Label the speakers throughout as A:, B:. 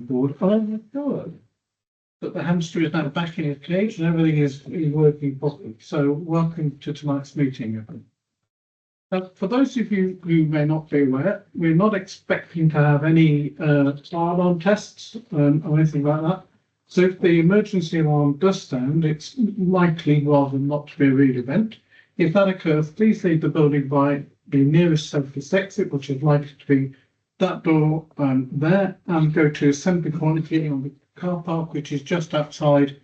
A: board. I'm sure that the hamster is now back in its cage and everything is working properly. So welcome to tonight's meeting. For those of you who may not be aware, we're not expecting to have any fire alarm tests or anything like that. So if the emergency alarm does sound, it's likely rather than not to be a real event. If that occurs, please leave the building by the nearest safest exit, which is likely to be that door there, and go to assembly point here on the car park, which is just outside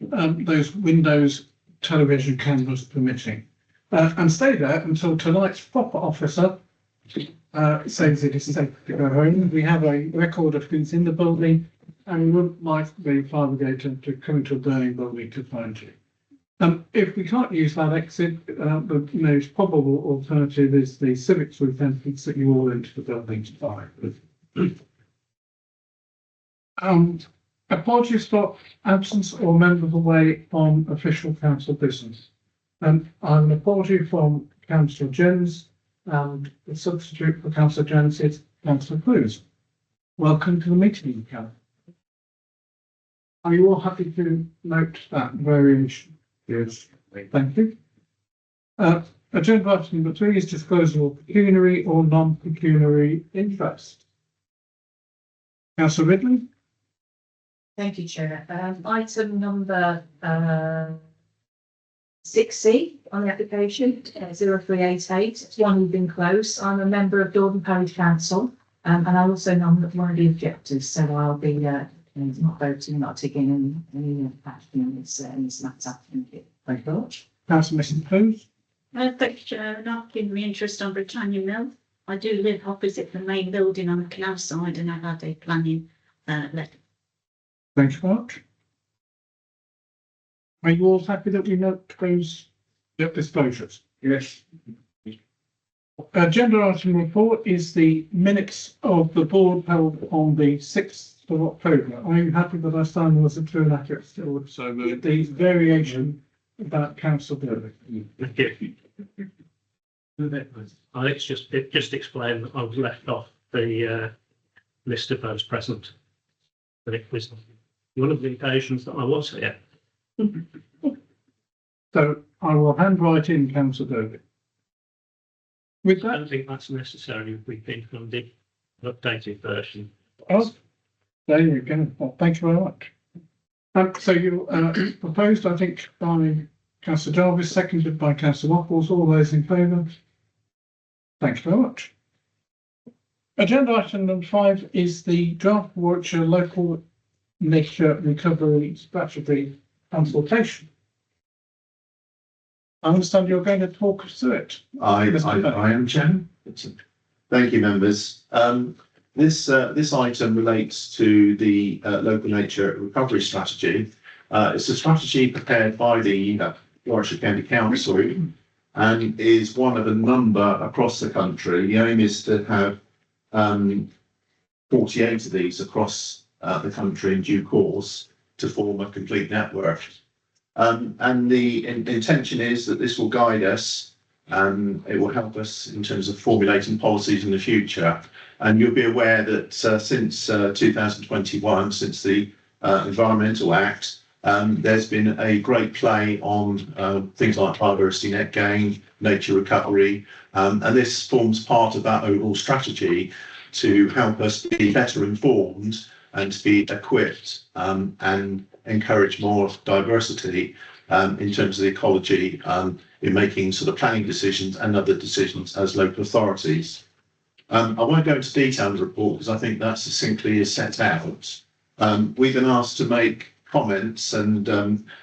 A: those windows, television cameras permitting. And stay there until tonight's proper officer says it is safe to go home. We have a record of who's in the building, and we wouldn't like the fire brigade to come into a burning building to find you. If we can't use that exit, the most probable alternative is the civics route entrance that you all into the building to find. Apologies for absence or members away on official council business. An apology from Councillor Jones, and the substitute for Councillor Jones is Councillor Clues. Welcome to the meeting, Councillor. Are you all happy to note that variation? Yes. Thank you. Agenda item number 3 is disclosure of pecuniary or non-pecuniary interest. Councillor Ridley.
B: Thank you, Chair. Item number 6C on the application, 0388. It's one we've been close. I'm a member of Dordon Parish Council, and I also know one of the objectors, so I'll be not voting, not taking any action in this matter. Thank you.
A: Thank you very much. Councillor Mrs. Clues.
C: Thank you, Chair. Not giving me interest on Britannia Mill. I do live opposite the main building on the canal side, and I've had a planning letter.
A: Thanks very much. Are you all happy that we note those disclosures? Yes. Agenda item number 4 is the minutes of the board held on the 6th of October. Are you happy that I signed was a true and accurate still? So the variation about council building.
D: Alex just explained that I was left off the list of those present, but it was one of the occasions that I was here.
A: So I will handwrite in Councillor Derby. With
D: I
A: that,
D: don't think that's necessary. We've been from the updated version.
A: oh, there you go. Well, thank you very much. So you proposed, I think, by Councillor Jarvis, seconded by Councillor Waffles. All those in favour? Thank you very much. Agenda item number 5 is the draft Warwickshire Local Nature Recovery Strategy consultation. I understand you're going to talk us through it.
E: I am, Chair. Thank you, members. This item relates to the local nature recovery strategy. It's a strategy prepared by the Warwickshire County Council and is one of a number across the country. The aim is to have 48 of these across the country in due course to form a complete network. And the intention is that this will guide us and it will help us in terms of formulating policies in the future. And you'll be aware that since 2021, since the Environmental Act, there's been a great play on things like biodiversity net gain, nature recovery, and this forms part of that overall strategy to help us be better informed and to be equipped and encourage more diversity in terms of the ecology in making sort of planning decisions and other decisions as local authorities. I won't go into detail in the report because I think that succinctly is set out. We've been asked to make comments and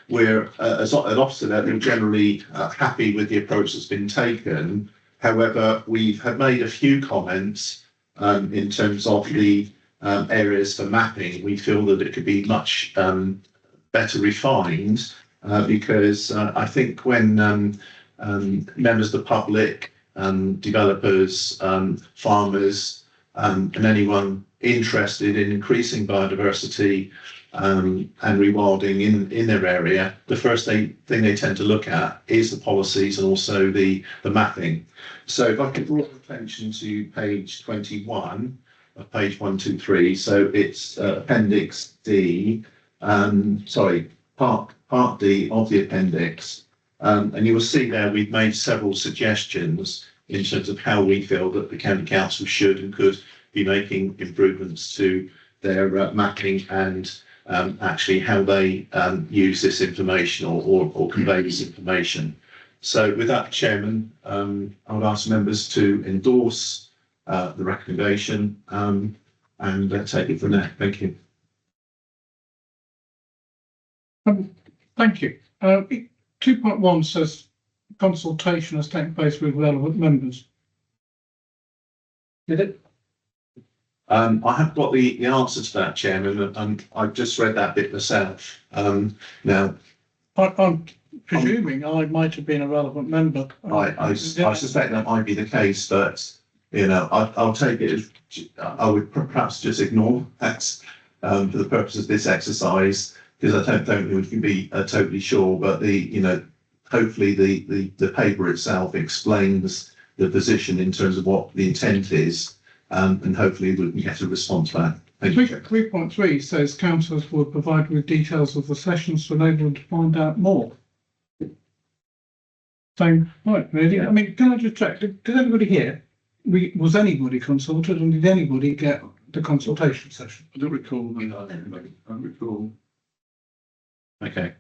E: we're as an officer that we're generally happy with the approach that's been taken. However, we have made a few comments in terms of the areas for mapping. We feel that it could be much better refined because I think when members of the public, developers, farmers, and anyone interested in increasing biodiversity and rewilding in their area, the first thing they tend to look at is the policies and also the mapping. So if I could draw attention to page 21, of page 123. So it's appendix D, part D of the appendix. And you will see there we've made several suggestions in terms of how we feel that the county council should and could be making improvements to their mapping and actually how they use this information or convey this information. So with that, Chairman, I would ask members to endorse the recommendation and take it from there. Thank you.
A: Thank you. 2.1 says consultation has taken place with relevant members. Did it?
E: I have got the answer to that, Chairman, and I've just read that bit myself. Now,
A: I'm presuming I might have been a relevant member.
E: I suspect that might be the case, but you know, I'll take it as I would perhaps just ignore that for the purpose of this exercise, because I don't think we can be totally sure. But hopefully the paper itself explains the position in terms of what the intent is, and hopefully we can get a response back. Thank you.
A: 3.3 says councillors will provide with details of the sessions to enable them to find out more. So, right, really? I mean, can I just check? Did anybody hear? Was anybody consulted, and did anybody get the consultation session?
F: I don't recall. I recall.
E: Okay.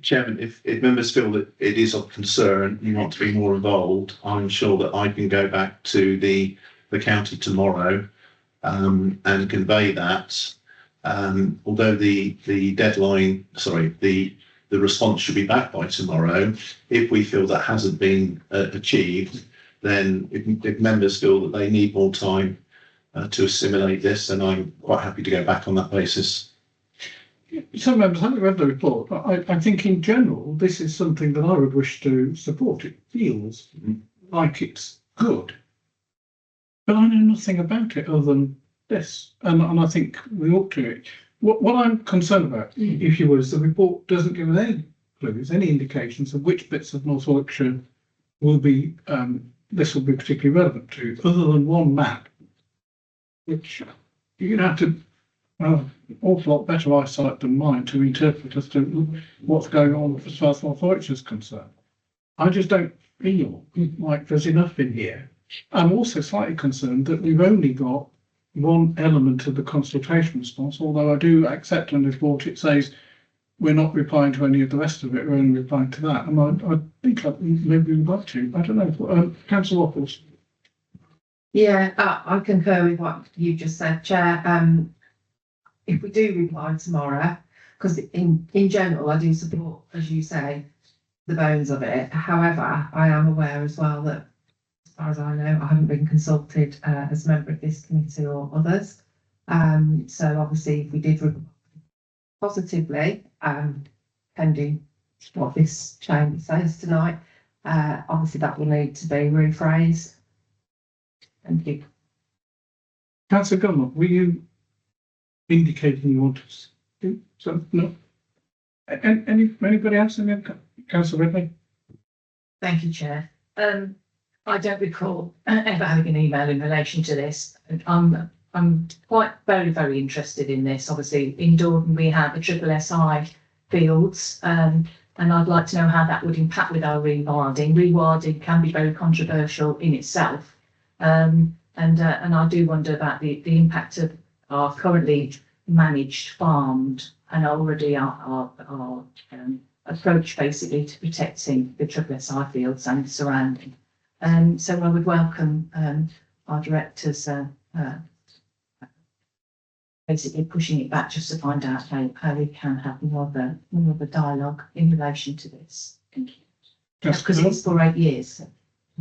E: Chairman, if members feel that it is of concern, you want to be more involved, I'm sure that I can go back to the county tomorrow and convey that. Although the deadline, the response should be back by tomorrow. If we feel that hasn't been achieved, then if members feel that they need more time to assimilate this, then I'm quite happy to go back on that basis.
A: Some members haven't read the report, but I think in general, this is something that I would wish to support. It feels like it's good, but I know nothing about it other than this, and I think we ought to. What I'm concerned about, if you will, is the report doesn't give us any clues, any indications of which bits of North Warwickshire will be, this will be particularly relevant to, other than one map, which you'd have to an awful lot better eyesight than mine to interpret as to what's going on as far as North Warwickshire is concerned. I just don't feel like there's enough in here. I'm also slightly concerned that we've only got one element of the consultation response, although I do accept on this report it says we're not replying to any of the rest of it, we're only replying to that. And I think maybe we'd like to. I don't know. Councillor Waffles.
B: Yeah, I concur with what you just said, Chair. If we do reply tomorrow, because in general I do support, as you say, the bones of it. However, I am aware as well that, as far as I know, I haven't been consulted as a member of this committee or others. So obviously, if we did reply positively, pending what this chamber says tonight, obviously that will need to be rephrased. Thank you.
A: Councillor Gunn, were you indicating you want to do something? No. Anybody else? Councillor Ridley?
B: Thank you, Chair. I don't recall ever having an email in relation to this. I'm quite very interested in this. Obviously, in Dordon we have the SSSI fields, and I'd like to know how that would impact with our rewilding. Rewilding can be very controversial in itself, and I do wonder about the impact of our currently managed, farmed, and already our approach basically to protecting the SSSI fields and the surrounding. So I would welcome our directors basically pushing it back just to find out how we can have more of a dialogue in relation to this. Thank you. Because it's for 8 years,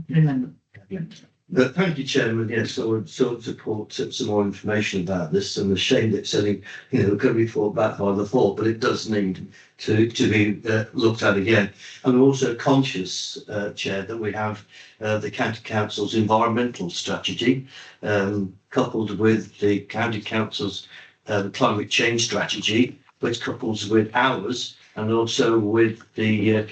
B: remember.
G: Thank you, Chairman. Yes, I would sort of support some more information about this, and the shame that it's saying, going to be fought back by the fall, but it does need to be looked at again. I'm also conscious, Chair, that we have the County Council's environmental strategy, coupled with the County Council's climate change strategy, which couples with ours, and also with the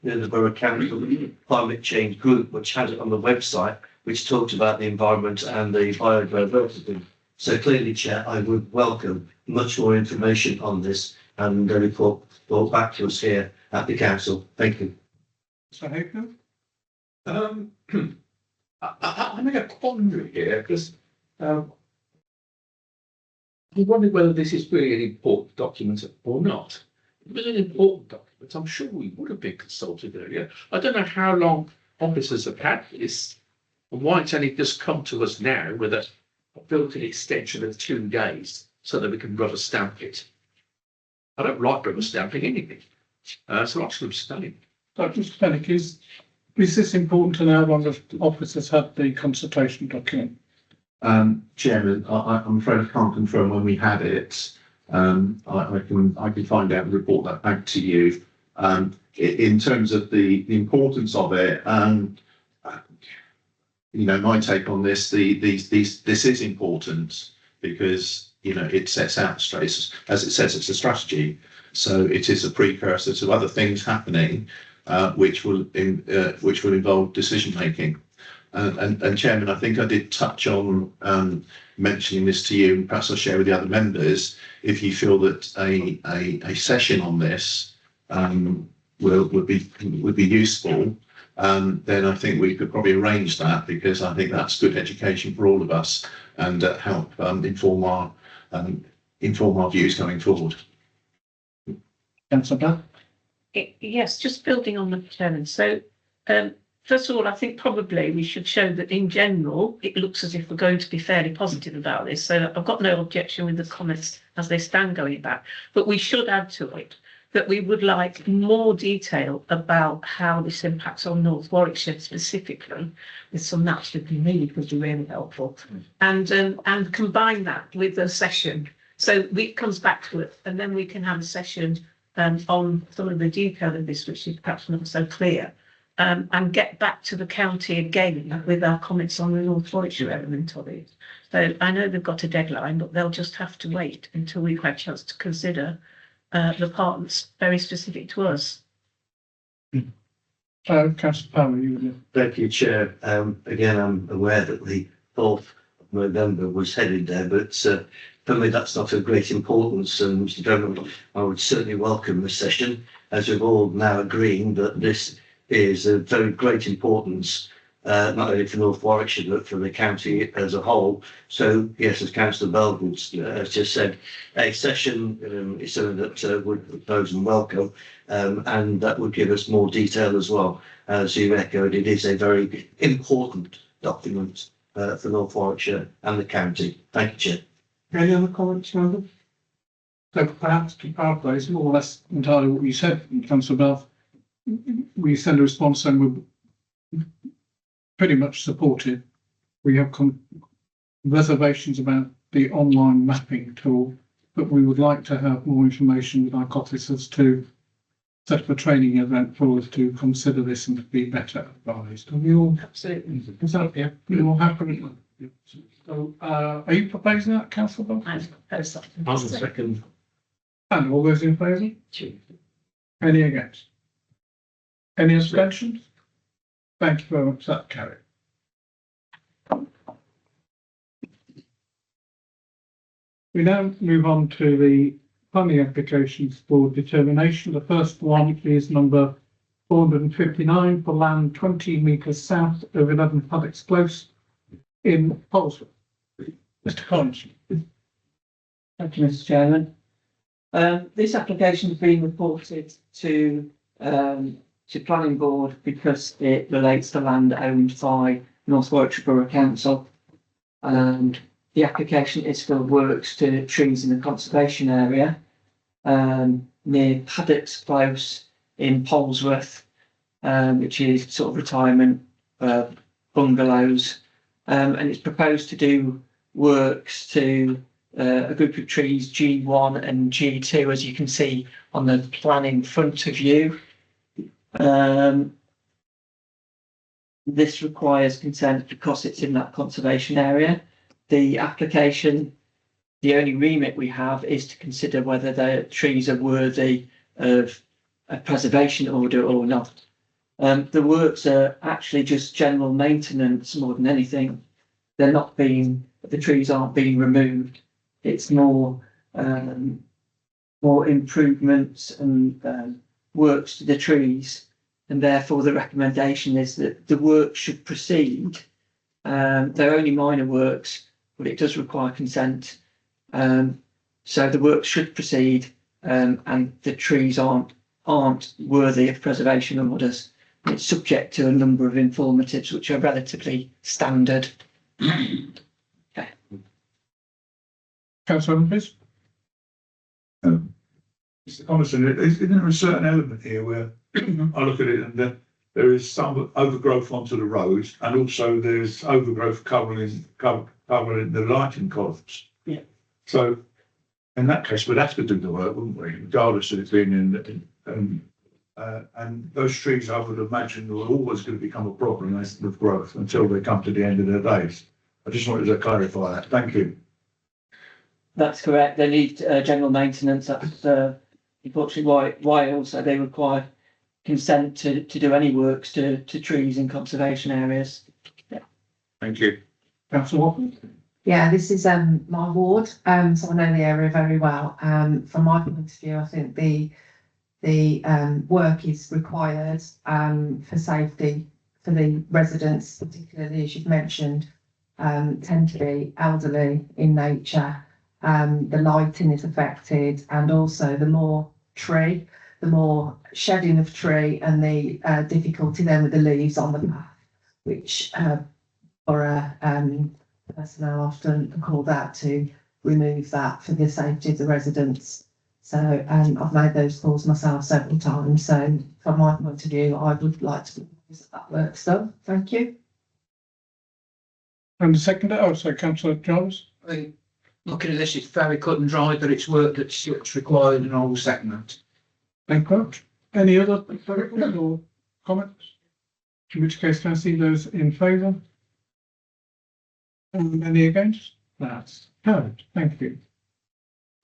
G: Borough Council Climate Change Group, which has it on the website, which talked about the environment and the biodiversity. So clearly, Chair, I would welcome much more information on this and a report brought back to us here at the council. Thank you.
A: So Haker?
F: I'm in a quandary here because I wonder whether this is really an important document or not. If it was an important document, I'm sure we would have been consulted earlier. I don't know how long officers have had this and why it's only just come to us now with a built-in extension of 2 days so that we can rubber stamp it. I don't like rubber stamping anything, so I should abstain.
A: So Mr. Pennick, is this important to know how long the officers had the consultation document?
E: Chairman, I'm afraid I can't confirm when we had it. I can find out and report that back to you. In terms of the importance of it, my take on this, this is important because, it sets out straight, as it says, it's a strategy. So it is a precursor to other things happening, which will involve decision making. And Chairman, I think I did touch on mentioning this to you, and perhaps I'll share with the other members. If you feel that a session on this would be useful, then I think we could probably arrange that, because I think that's good education for all of us and help inform our views going forward.
A: Councillor Black?
H: Yes, just building on the chairman. So, first of all, I think probably we should show that in general, it looks as if we're going to be fairly positive about this. So I've got no objection with the comments as they stand going back, but we should add to it that we would like more detail about how this impacts on North Warwickshire specifically, with some maps that would be really helpful, and combine that with a session. So it comes back to it, and then we can have a session on some of the detail of this, which is perhaps not so clear, and get back to the county again with our comments on the North Warwickshire element of it. So I know they've got a deadline, but they'll just have to wait until we've had a chance to consider the part that's very specific to us.
A: Councillor Powell, you would.
G: Thank you, Chair. Again, I'm aware that the 4th of November was headed there, but for me, that's not of great importance. And Mr. Chairman, I would certainly welcome the session, as we've all now agreeing that this is of very great importance, not only for North Warwickshire, but for the county as a whole. So, yes, as Councillor Belwood has just said, a session is something that would propose and welcome, and that would give us more detail as well. As you echoed, it is a very important document for North Warwickshire and the county. Thank you, Chair.
A: Any other comments, Randall? So perhaps to paraphrase more or less entirely what you said, Councillor Bell, we send a response saying we're pretty much supportive. We have reservations about the online mapping tool, but we would like to have more information with our officers to set up a training event for us to consider this and to be better advised. Are we all?
H: Absolutely.
A: Is that, yeah, you all happy? So, are you proposing that, Councillor Bell?
H: I propose that.
D: I'll second.
A: And all those in favour? Any against? Any abstentions? Thank you very much. That carried. We now move on to the planning applications for determination. The first one is number 459 for land 20 metres south of 11 Paddocks Close in Polesworth. Mr. Collins.
I: Thank you, Mr. Chairman. This application has been reported to Planning Board because it relates to land owned by North Warwickshire Borough Council. And the application is for works to trees in the conservation area near Paddocks Close in Polesworth, which is sort of retirement bungalows. And it's proposed to do works to a group of trees G1 and G2, as you can see on the plan in front of you. This requires consent because it's in that conservation area. The application, the only remit we have is to consider whether the trees are worthy of a preservation order or not. The works are actually just general maintenance more than anything. They're not being, the trees aren't being removed. It's more improvements and works to the trees. And therefore the recommendation is that the work should proceed. They're only minor works, but it does require consent. So the work should proceed, and the trees aren't worthy of preservation orders. It's subject to a number of informatives which are relatively standard.
A: Councillor Humphries?
J: Mr. Coniston, isn't there a certain element here where I look at it and there is some overgrowth onto the roads, and also there's overgrowth covering the lighting columns?
I: Yeah.
J: So in that case, we'd have to do the work, wouldn't we, regardless of it being and those trees, I would imagine, are always going to become a problem with growth until they come to the end of their days. I just wanted to clarify that. Thank you.
I: That's correct. They need general maintenance. That's unfortunately why also they require consent to do any works to trees in conservation areas. Yeah.
J: Thank you.
A: Councillor Watford?
K: Yeah, this is my ward, so I know the area very well. From my point of view, I think the work is required for safety for the residents, particularly as you've mentioned, tend to be elderly in nature. The lighting is affected, and also the more shedding of tree, and the difficulty then with the leaves on the path, which for personnel often called out to remove that for the safety of the residents. So I've made those calls myself several times. So from my point of view, I would like to propose that work's done. Thank you.
A: And the second, Councillor Jarvis?
L: I think looking at this, it's very cut and dry that it's work that's required, and I will second that.
A: Thank you. Any other proposals or comments? In which case, can I see those in favour? And any against? That's carried. Thank you.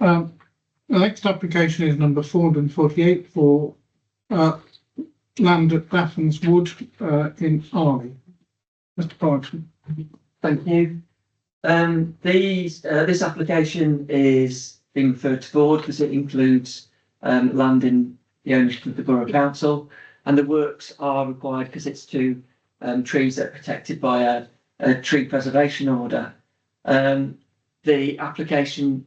A: The next application is number 448 for land at Daffins Wood in Arley. Mr. Brighton.
I: Thank you. This application is being referred to board because it includes land in the ownership of the Borough Council, and the works are required because it's two trees that are protected by a tree preservation order. The application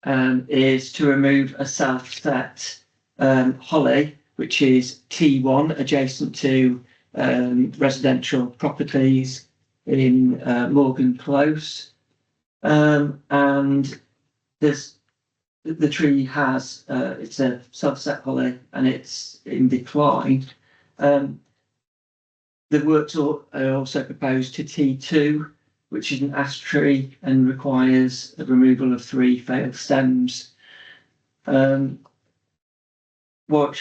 I: is to remove a self-set holly, which is T1, adjacent to residential properties in Morgan Close, and the tree has it's a self-set holly and it's in decline. The works are also proposed to T2, which is an ash tree and requires the removal of 3 failed stems. Warwickshire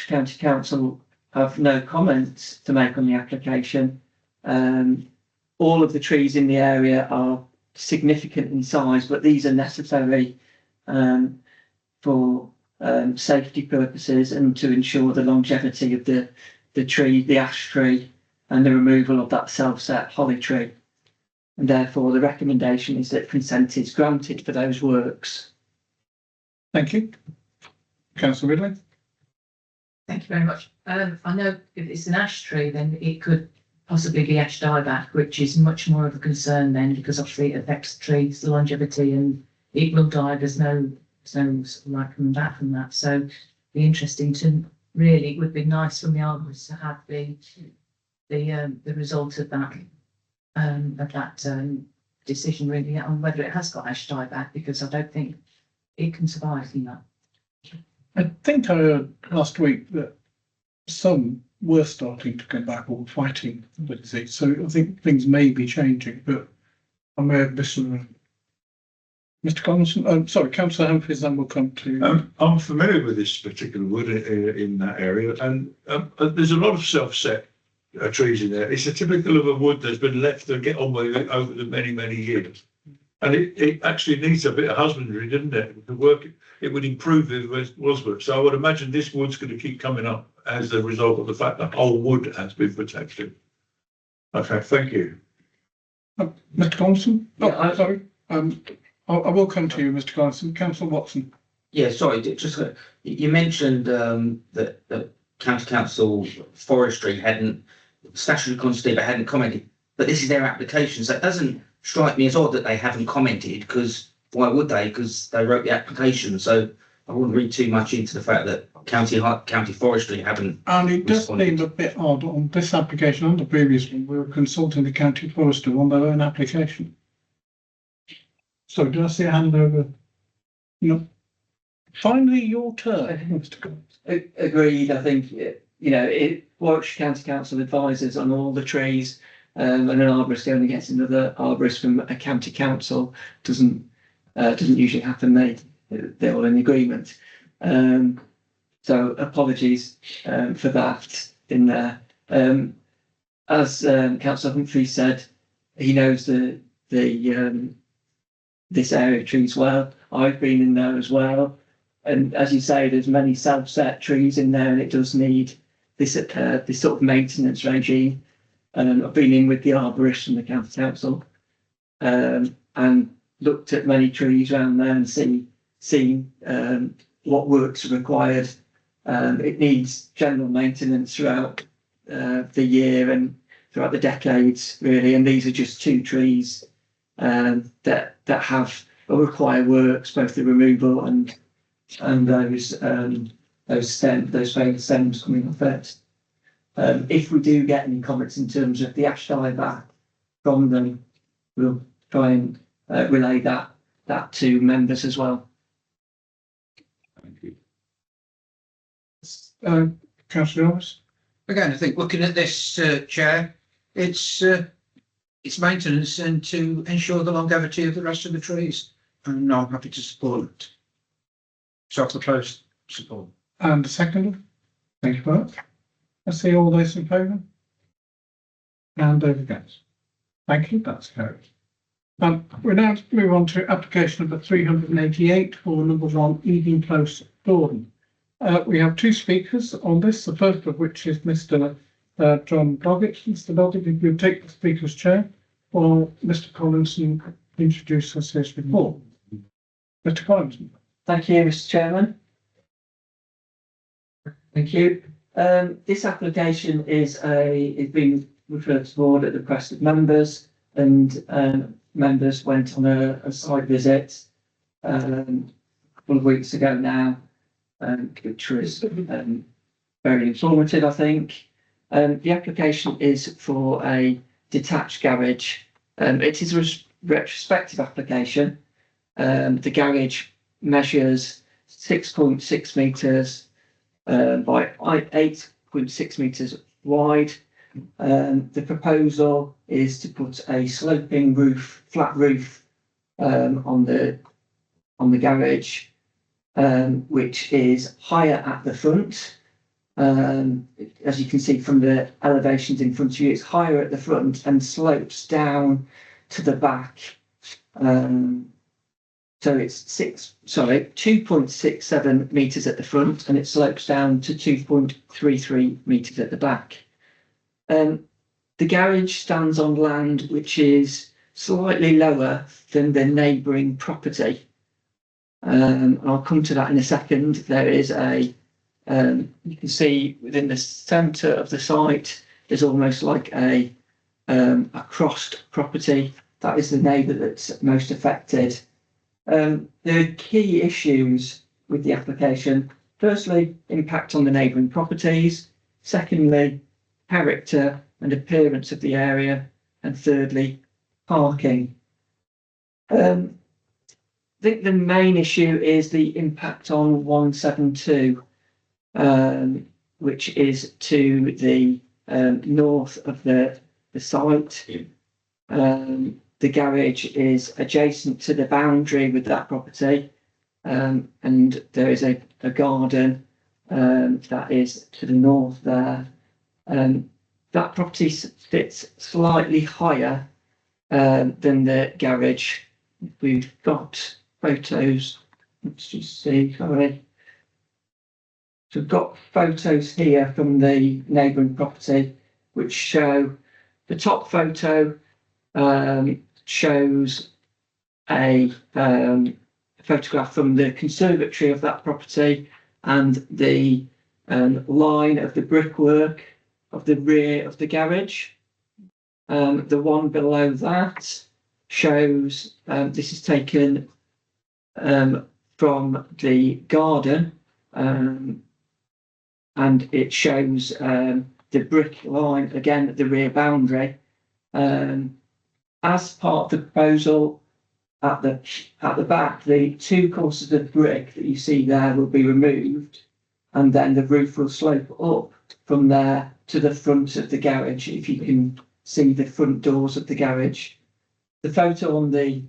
I: County Council have no comments to make on the application. All of the trees in the area are significant in size, but these are necessary for safety purposes and to ensure the longevity of the tree, the ash tree, and the removal of that self-set holly tree. And therefore, the recommendation is that consent is granted for those works.
A: Thank you. Councillor Ridley.
B: Thank you very much. I know if it's an ash tree, then it could possibly be ash dieback, which is much more of a concern then, because obviously it affects the trees, the longevity, and it will die. There's no sort of like coming back from that. So it'd be interesting to really, it would be nice from the arborist to have the result of that decision really on whether it has got ash dieback, because I don't think it can survive in that.
A: I think I heard last week that some were starting to come back or fighting the disease. So I think things may be changing, but I may have listened. Mr. Collinson, Councillor Humphries, then we'll come to.
J: I'm familiar with this particular wood in that area, and there's a lot of self-set trees in there. It's a typical of a wood that's been left to get on with it over the many, many years. And it actually needs a bit of husbandry, doesn't it? To work, it would improve if it was work. So I would imagine this wood's going to keep coming up as a result of the fact that old wood has been protected. Okay, thank you.
A: Mr. Collison?
L: Yeah,
A: Oh, sorry. I will come to you, Mr. Collison. Councillor Watson.
L: Yeah, sorry, just, you mentioned, that county council forestry hadn't, statutory constable hadn't commented, but this is their application, so it doesn't strike me as odd that they haven't commented, because why would they? Because they wrote the application, so I wouldn't read too much into the fact that county forestry haven't.
A: And it does
L: responded.
A: seem a bit odd on this application and the previous one, we were consulting the county forester on their own application. So did I see a hand over? No. Finally, your turn, Mr. Collins.
I: Agreed, I think, Warwickshire County Council advises on all the trees, and an arborist only gets another arborist from a county council, doesn't usually happen, they're all in agreement. So apologies, for that in there. As, Councillor Humphrey said, he knows this area of trees well. I've been in there as well. And as you say, there's many self-set trees in there, and it does need this sort of maintenance regime. I've been in with the arborist from the county council, and looked at many trees around there and seen what works are required. It needs general maintenance throughout the year and throughout the decades, really. And these are just two trees that have or require works, both the removal and those failed stems coming off it. If we do get any comments in terms of the ash dieback from them, we'll try and relay that to members as well.
J: Thank you.
A: Councillor Roberts.
L: Again, I think looking at this, Chair, it's maintenance and to ensure the longevity of the rest of the trees. And I'm happy to support it. So I propose support.
A: And a second. Thank you very much. I see all those in favour. And over against. Thank you, that's carried. We now move on to application number 388 for number 1 Eden Close, Dordon. We have two speakers on this, the first of which is Mr. John Doggett. Mr. Doggett, if you take the speaker's chair, or Mr. Collinson introduce us his report. Mr. Collinson.
I: Thank you, Mr. Chairman. Thank you. This application is being referred to board at the request of members, and members went on a site visit a couple of weeks ago now, which was very informative, I think. The application is for a detached garage. It is a retrospective application. The garage measures 6.6 metres by 8.6 metres wide. The proposal is to put a sloping roof, flat roof, on the garage, which is higher at the front. As you can see from the elevations in front of you, it's higher at the front and slopes down to the back. So it's 2.67 metres at the front, and it slopes down to 2.33 metres at the back. The garage stands on land which is slightly lower than the neighbouring property. I'll come to that in a second. There is you can see within the centre of the site, there's almost like a crossed property. That is the neighbour that's most affected. The key issues with the application: firstly, impact on the neighbouring properties; secondly, character and appearance of the area; and thirdly, parking. I think the main issue is the impact on 172, which is to the north of the site. The garage is adjacent to the boundary with that property, and there is a garden that is to the north there. That property sits slightly higher than the garage. We've got photos. Let's just see. Sorry. So we've got photos here from the neighbouring property, which show the top photo shows a photograph from the conservatory of that property and the line of the brickwork of the rear of the garage. The one below that shows, this is taken from the garden, and it shows the brick line again at the rear boundary. As part of the proposal, at the back, the 2 courses of brick that you see there will be removed, and then the roof will slope up from there to the front of the garage, if you can see the front doors of the garage. The photo on the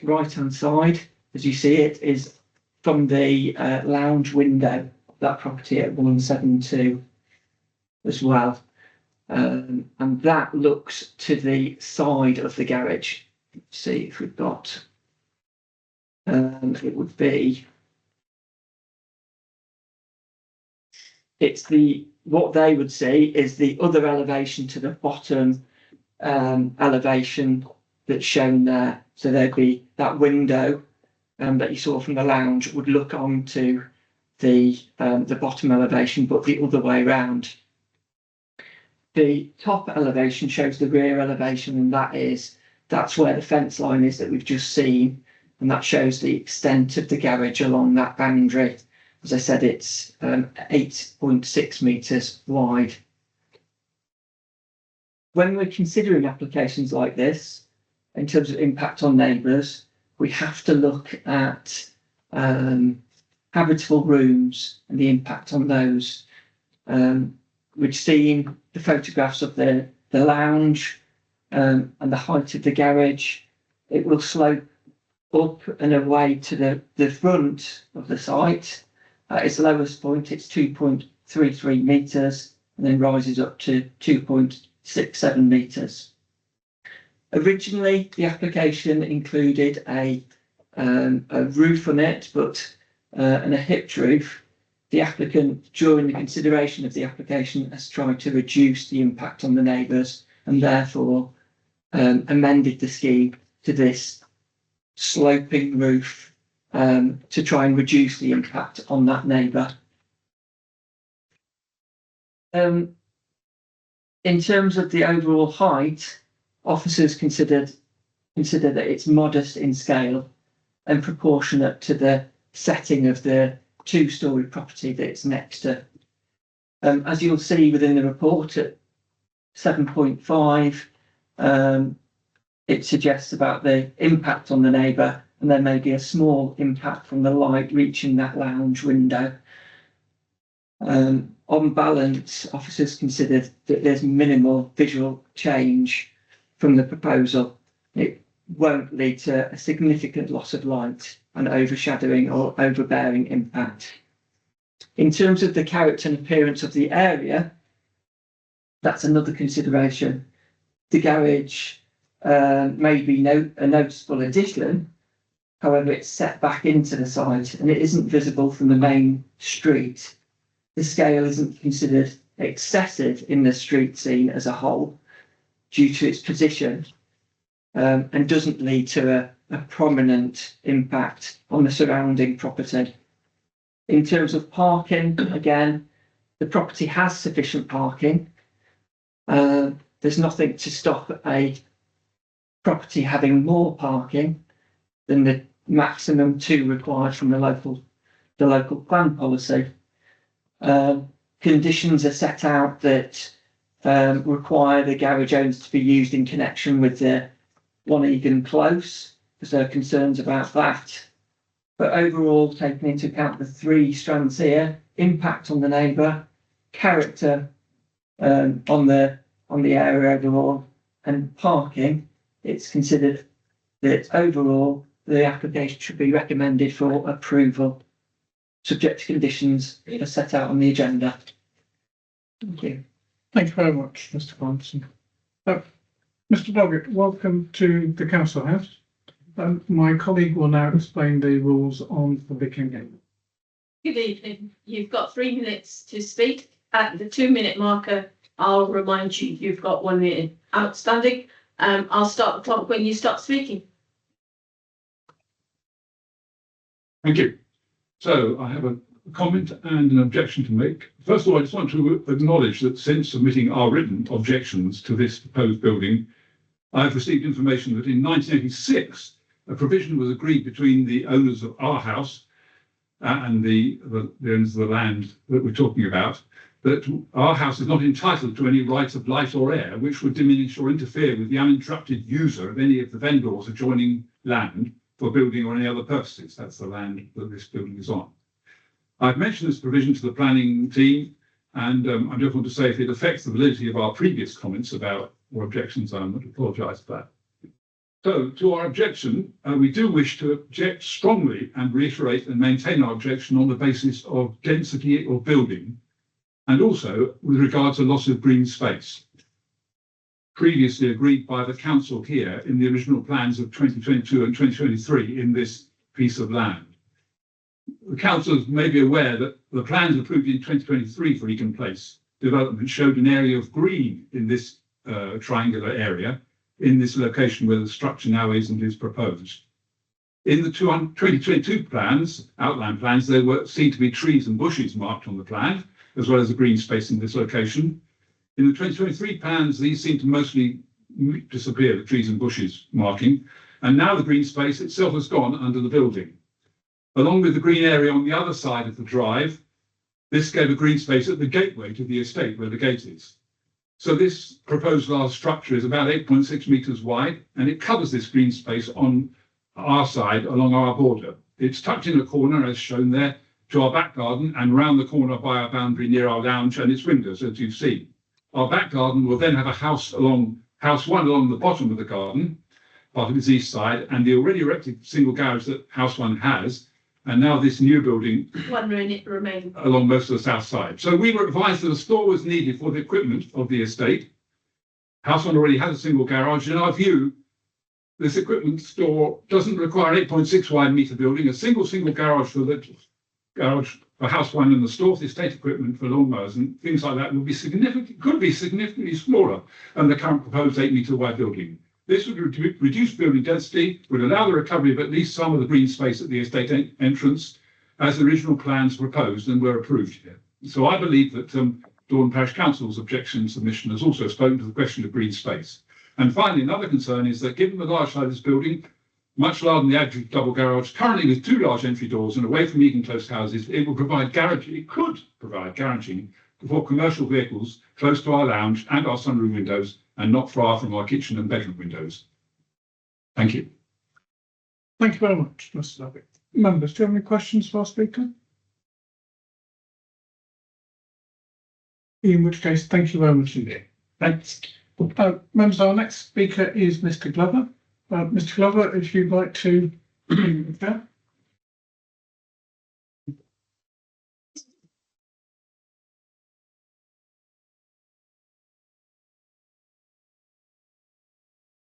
I: right hand side, as you see it, is from the lounge window of that property at 172 as well. And that looks to the side of the garage. Let's see if we've got, it would be, what they would see is the other elevation to the bottom elevation that's shown there. So there'd be that window that you saw from the lounge would look onto the bottom elevation, but the other way around. The top elevation shows the rear elevation, and that's where the fence line is that we've just seen, and that shows the extent of the garage along that boundary. As I said, it's 8.6 metres wide. When we're considering applications like this, in terms of impact on neighbours, we have to look at habitable rooms and the impact on those. We've seen the photographs of the lounge and the height of the garage. It will slope up and away to the front of the site. At its lowest point, it's 2.33 metres, and then rises up to 2.67 metres. Originally, the application included a roof on it, and a hipped roof. The applicant, during the consideration of the application, has tried to reduce the impact on the neighbours, and therefore amended the scheme to this sloping roof to try and reduce the impact on that neighbour. In terms of the overall height, officers consider that it's modest in scale and proportionate to the setting of the 2-storey property that it's next to. As you'll see within the report at 7.5, it suggests about the impact on the neighbour, and there may be a small impact from the light reaching that lounge window. On balance, officers considered that there's minimal visual change from the proposal. It won't lead to a significant loss of light and overshadowing or overbearing impact. In terms of the character and appearance of the area, that's another consideration. The garage may be a noticeable addition. However, it's set back into the site and it isn't visible from the main street. The scale isn't considered excessive in the street scene as a whole due to its position, and doesn't lead to a prominent impact on the surrounding property. In terms of parking, again, the property has sufficient parking. There's nothing to stop a property having more parking than the maximum 2 required from the local plan policy. Conditions are set out that require the garage owners to be used in connection with the One Egan Close, because there are concerns about that. But overall, taking into account the 3 strands here, impact on the neighbour, character on the area overall, and parking, it's considered that overall the application should be recommended for approval, subject to conditions that are set out on the agenda. Thank you.
A: Thank you very much, Mr. Thompson. Mr. Doggett, welcome to the Council House. My colleague will now explain the rules on public engagement.
H: Good evening. You've got 3 minutes to speak. At the 2-minute marker, I'll remind you you've got 1 minute outstanding. I'll start the clock when you start speaking.
J: Thank you. So I have a comment and an objection to make. First of all, I just want to acknowledge that since submitting our written objections to this proposed building, I've received information that in 1986, a provision was agreed between the owners of our house and the owners of the land that we're talking about, that our house is not entitled to any right of light or air, which would diminish or interfere with the uninterrupted user of any of the vendors adjoining land for building or any other purposes. That's the land that this building is on. I've mentioned this provision to the planning team, and I just want to say if it affects the validity of our previous comments about or objections, I would apologise for that. So to our objection, we do wish to object strongly and reiterate and maintain our objection on the basis of density of building, and also with regard to loss of green space, previously agreed by the council here in the original plans of 2022 and 2023 in this piece of land. The councillors may be aware that the plans approved in 2023 for Egan Place development showed an area of green in this triangular area in this location where the structure now is and is proposed. In the 2022 plans, outline plans, there were seen to be trees and bushes marked on the plan, as well as a green space in this location. In the 2023 plans, these seem to mostly disappear, the trees and bushes marking, and now the green space itself has gone under the building. Along with the green area on the other side of the drive, this gave a green space at the gateway to the estate where the gate is. So this proposed large structure is about 8.6 metres wide, and it covers this green space on our side along our border. It's tucked in a corner, as shown there, to our back garden and round the corner by our boundary near our lounge and its windows, as you've seen. Our back garden will then have a house one along the bottom of the garden, part of its east side, and the already erected single garage that house one has, and now this new building
H: 1 minute remaining.
J: along most of the south side. So we were advised that a store was needed for the equipment of the estate. House one already has a single garage. In our view, this equipment store doesn't require an 8.6 wide metre building. A single garage for the garage for house one and the store for the estate equipment for lawnmowers and things like that could be significantly smaller than the current proposed 8 metre wide building. This would reduce building density, would allow the recovery of at least some of the green space at the estate entrance, as the original plans proposed and were approved here. So I believe that Dordon Parish Council's objection submission has also spoken to the question of green space. And finally, another concern is that given the large size of this building, much larger than the average double garage, currently with 2 large entry doors and away from Egan Close houses, it could provide garaging for commercial vehicles close to our lounge and our sunroom windows, and not far from our kitchen and bedroom windows. Thank you.
A: Thank you very much, Mr. Lovett. Members, do you have any questions for our speaker? In which case, thank you very much indeed.
J: Thanks.
A: Members, our next speaker is Mr. Glover. Mr. Glover, if you'd like to begin.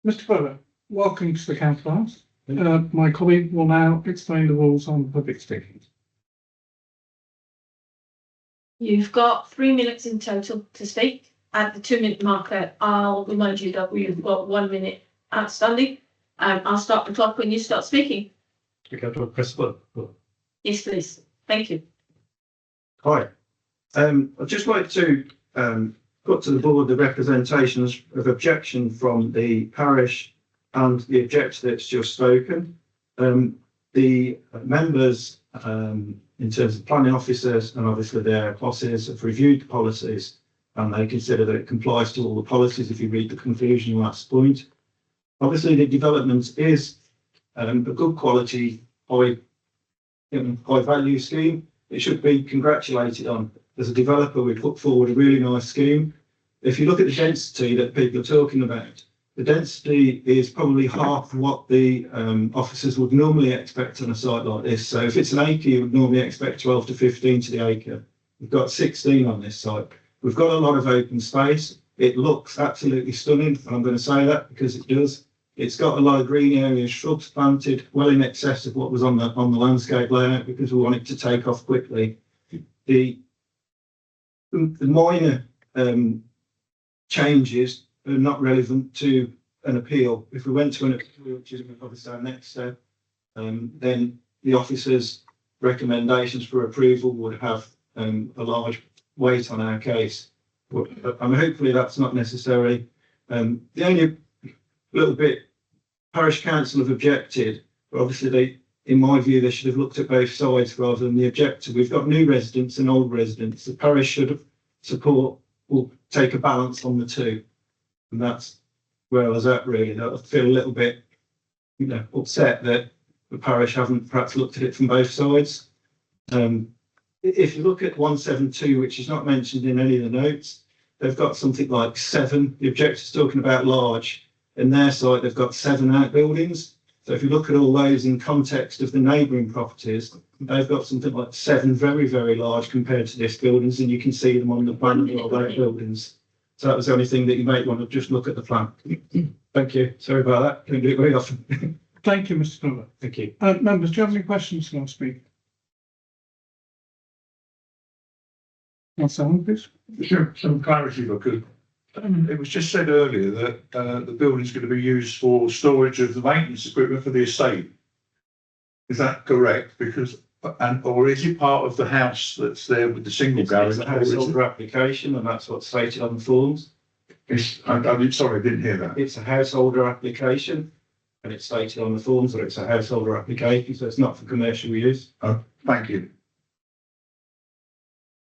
A: Mr. Glover, welcome to the Council House. My colleague will now explain the rules on public speaking.
H: You've got 3 minutes in total to speak. At the 2-minute marker, I'll remind you that we've got 1 minute outstanding. I'll start the clock when you start speaking.
D: Okay, do I press the button?
H: Yes, please. Thank you.
M: Hi. I'd just like to put to the board the representations of objection from the parish and the objector that's just spoken. The members, in terms of planning officers and obviously their bosses, have reviewed the policies and they consider that it complies to all the policies if you read the conclusion last point. Obviously, the development is a good quality, high value scheme. It should be congratulated on. As a developer, we put forward a really nice scheme. If you look at the density that people are talking about, the density is probably half what the officers would normally expect on a site like this. So if it's an acre, you would normally expect 12 to 15 to the acre. We've got 16 on this site. We've got a lot of open space. It looks absolutely stunning, and I'm going to say that because it does. It's got a lot of green areas, shrubs planted well in excess of what was on the landscape layout because we want it to take off quickly. The minor changes are not relevant to an appeal. If we went to an appeal, which is obviously our next step, then the officer's recommendations for approval would have a large weight on our case. But hopefully that's not necessary. The only little bit parish council have objected, but obviously in my view, they should have looked at both sides rather than the objector. We've got new residents and old residents. The parish should have will take a balance on the two. And that's where I was at really. I feel a little bit, upset that the parish haven't perhaps looked at it from both sides. If you look at 172, which is not mentioned in any of the notes, they've got something like 7. The objector's talking about large. In their site, they've got 7 outbuildings. So if you look at all those in context of the neighbouring properties, they've got something like 7 very, very large compared to this buildings, and you can see them on the plan of all those buildings. So that was the only thing that you might want to just look at the plan. Thank you. Sorry about that. Don't do it very often.
A: Thank you, Mr. Glover.
M: Thank you.
A: Members, do you have any questions last speak? Someone, please.
J: Some clarity, if I could. It was just said earlier that the building's going to be used for storage of the maintenance equipment for the estate. Is that correct? Because or is it part of the house that's there with the single garage?
M: It's a householder application, and that's what's stated on the forms.
J: I'm sorry, I didn't hear that.
M: It's a householder application, and it's stated on the forms that it's a householder application, so it's not for commercial use.
J: Oh, thank you.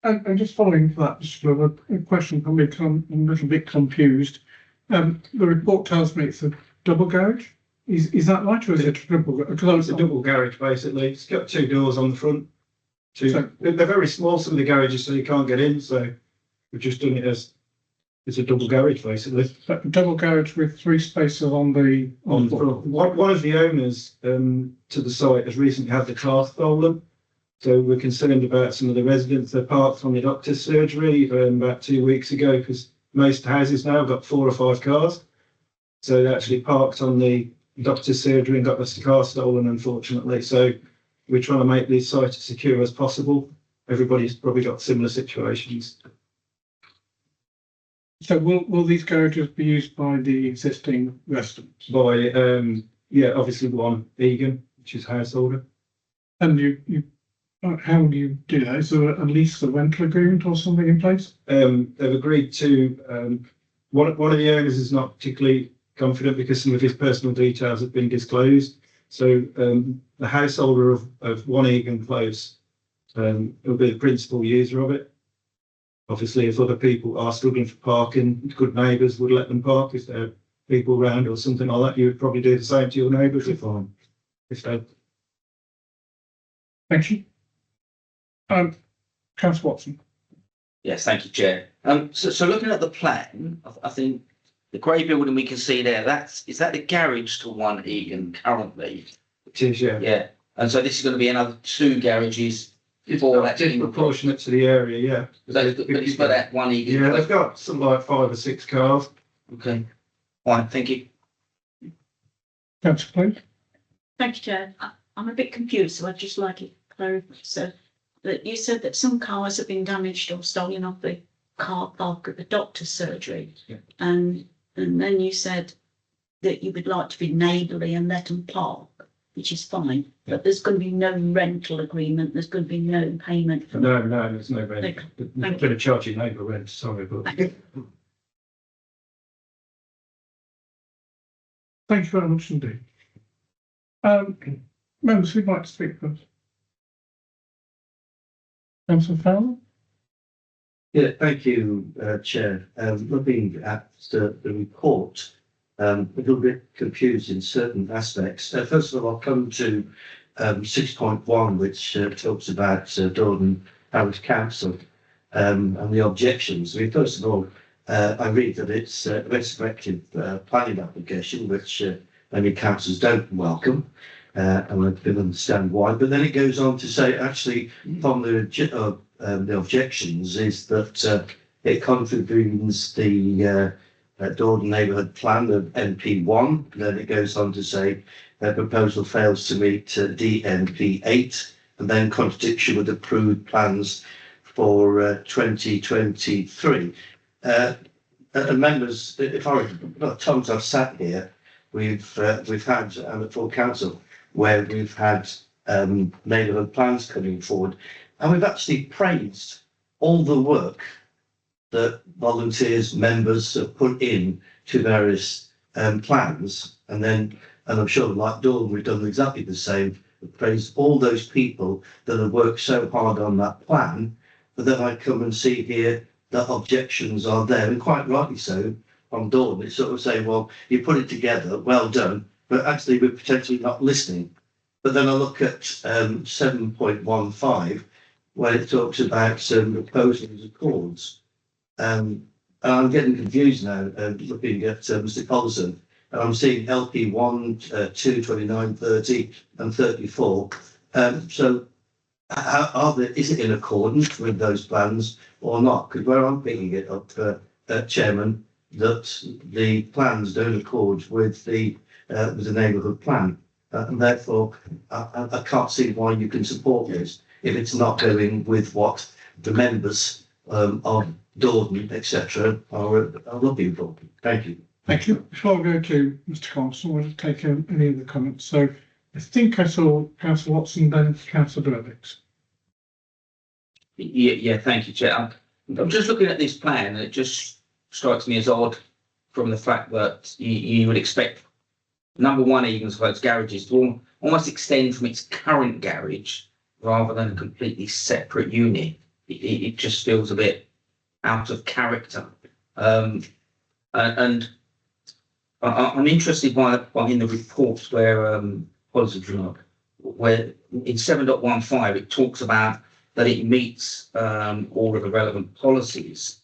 A: And just following that, Mr. Glover, a question from me, because I'm a little bit confused. The report tells me it's a double garage. Is that right, or is it a triple? Because
M: It's a double garage, basically. It's got 2 doors on the front. They're very small, some of the garages, so you can't get in, so we've just done it as it's a double garage, basically.
A: A double garage with 3 spaces on the
M: front. One of the owners to the site has recently had the car stolen. So we're concerned about some of the residents. They parked on the doctor's surgery about 2 weeks ago because most houses now have got 4 or 5 cars. So they actually parked on the doctor's surgery and got the car stolen, unfortunately. So we're trying to make these sites as secure as possible. Everybody's probably got similar situations.
A: So will these garages be used by the existing residents?
M: By, obviously one Egan, which is householder.
A: And how do you do that? Is there at least a rental agreement or something in place?
M: They've agreed to, one of the owners is not particularly confident because some of his personal details have been disclosed. So the householder of one Egan Close will be the principal user of it. Obviously, if other people are struggling for parking, good neighbours would let them park if there are people around or something like that. You would probably do the same to your neighbours if they.
A: Thank you. Councillor Watson.
L: Yes, thank you, Chair. So looking at the plan, I think the grey building we can see there, is that the garage to one Egan currently?
M: It is, yeah.
L: Yeah, and so this is going to be another 2 garages for that.
M: Disproportionate to the area, yeah.
L: But it's for that one Egan.
M: Yeah, they've got something like 5 or 6 cars.
L: Okay, fine, thank you.
A: Councillor, please.
C: Thank you, Chair. I'm a bit confused, so I'd just like it clarified. So that you said that some cars have been damaged or stolen off the car park at the doctor's surgery.
M: Yeah.
C: And then you said that you would like to be neighbourly and let them park, which is fine.
M: Yeah.
C: But there's going to be no rental agreement. There's going to be no payment.
M: No, there's no rent.
C: Okay,
M: I'm going to charge you neighbour rent, sorry, but.
A: Thank you very much indeed. Members who'd like to speak first? Councillor Fowler?
G: Yeah, thank you, Chair. Looking at the report, a little bit confused in certain aspects. First of all, I'll come to 6.1, which talks about Dordon Parish Council and the objections. I mean, first of all, I read that it's a retrospective planning application, which many councils don't welcome. And I can understand why, but then it goes on to say, actually, from the objections is that it contravenes the Dordon Neighbourhood Plan of NP1. Then it goes on to say their proposal fails to meet DNP8, and then contradiction with approved plans for 2023. And members, if I remember, times I've sat here, we've had and at full council where we've had neighbourhood plans coming forward, and we've actually praised all the work that volunteers, members have put in to various plans, and I'm sure like Dawn, we've done exactly the same. We've praised all those people that have worked so hard on that plan, but then I come and see here that objections are there, and quite rightly so, on Dawn. It's sort of saying, well, you put it together, well done, but actually we're potentially not listening. But then I look at 7.15, where it talks about some proposals of chords. And I'm getting confused now, looking at Mr. Collison, and I'm seeing LP 1, 2, 29, 30 and 34. So is it in accordance with those plans or not? Because where I'm picking it up, Chairman, that the plans don't accord with the neighbourhood plan. And therefore, I can't see why you can support this if it's not going with what the members of Dordon, etc., are looking for. Thank you.
A: Thank you. Before I go to Mr. Carson, I want to take any of the comments. So I think I saw Councillor Watson, then Councillor Brevix.
L: Yeah, thank you, Chair. I'm just looking at this plan, and it just strikes me as odd from the fact that you would expect number one Egan's Close garages to almost extend from its current garage rather than a completely separate unit. It just feels a bit out of character. And I'm interested by in the report where where in 7.15 it talks about that it meets all of the relevant policies.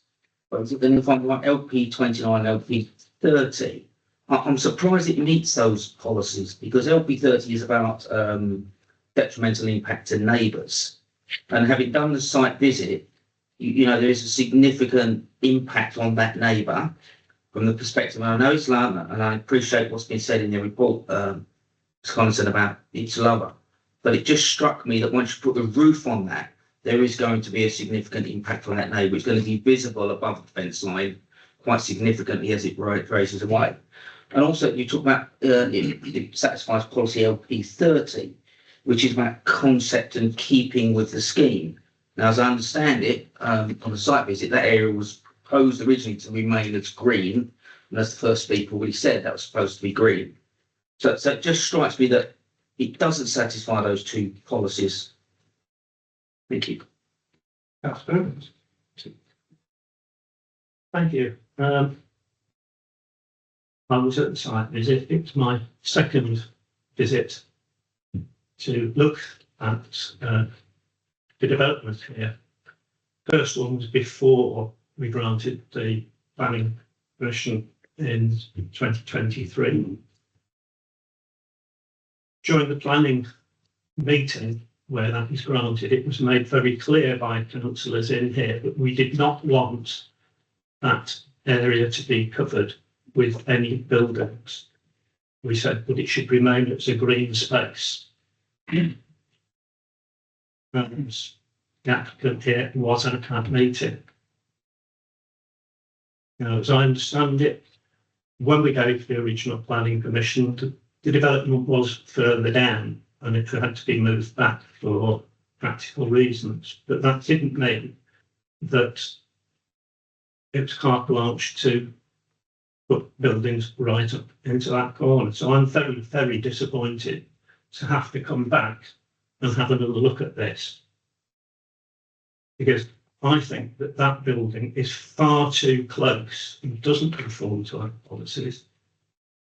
L: But then if I'm like LP 29, LP 30, I'm surprised it meets those policies, because LP 30 is about detrimental impact to neighbours. And having done the site visit, you know, there is a significant impact on that neighbour from the perspective. I know it's Lama, and I appreciate what's been said in the report, Wisconsin, about its lover. But it just struck me that once you put the roof on that, there is going to be a significant impact on that neighbour. It's going to be visible above the fence line quite significantly as it raises away. And also, you talk about it satisfies policy LP 30, which is about concept and keeping with the scheme. Now, as I understand it, on the site visit, that area was proposed originally to remain as green, and as the first speaker already said, that was supposed to be green. So it just strikes me that it doesn't satisfy those two policies. Thank you.
D: Thank you. I was at the site visit. It's my second visit to look at the development here. First one was before we granted the planning permission in 2023. During the planning meeting where that was granted, it was made very clear by councillors in here that we did not want that area to be covered with any buildings. We said that it should remain as a green space. And the applicant here was at that meeting. Now, as I understand it, when we gave the original planning permission, the development was further down and it had to be moved back for practical reasons. But that didn't mean that it was carte blanche to put buildings right up into that corner. So I'm very, very disappointed to have to come back and have another look at this, because I think that that building is far too close and doesn't conform to our policies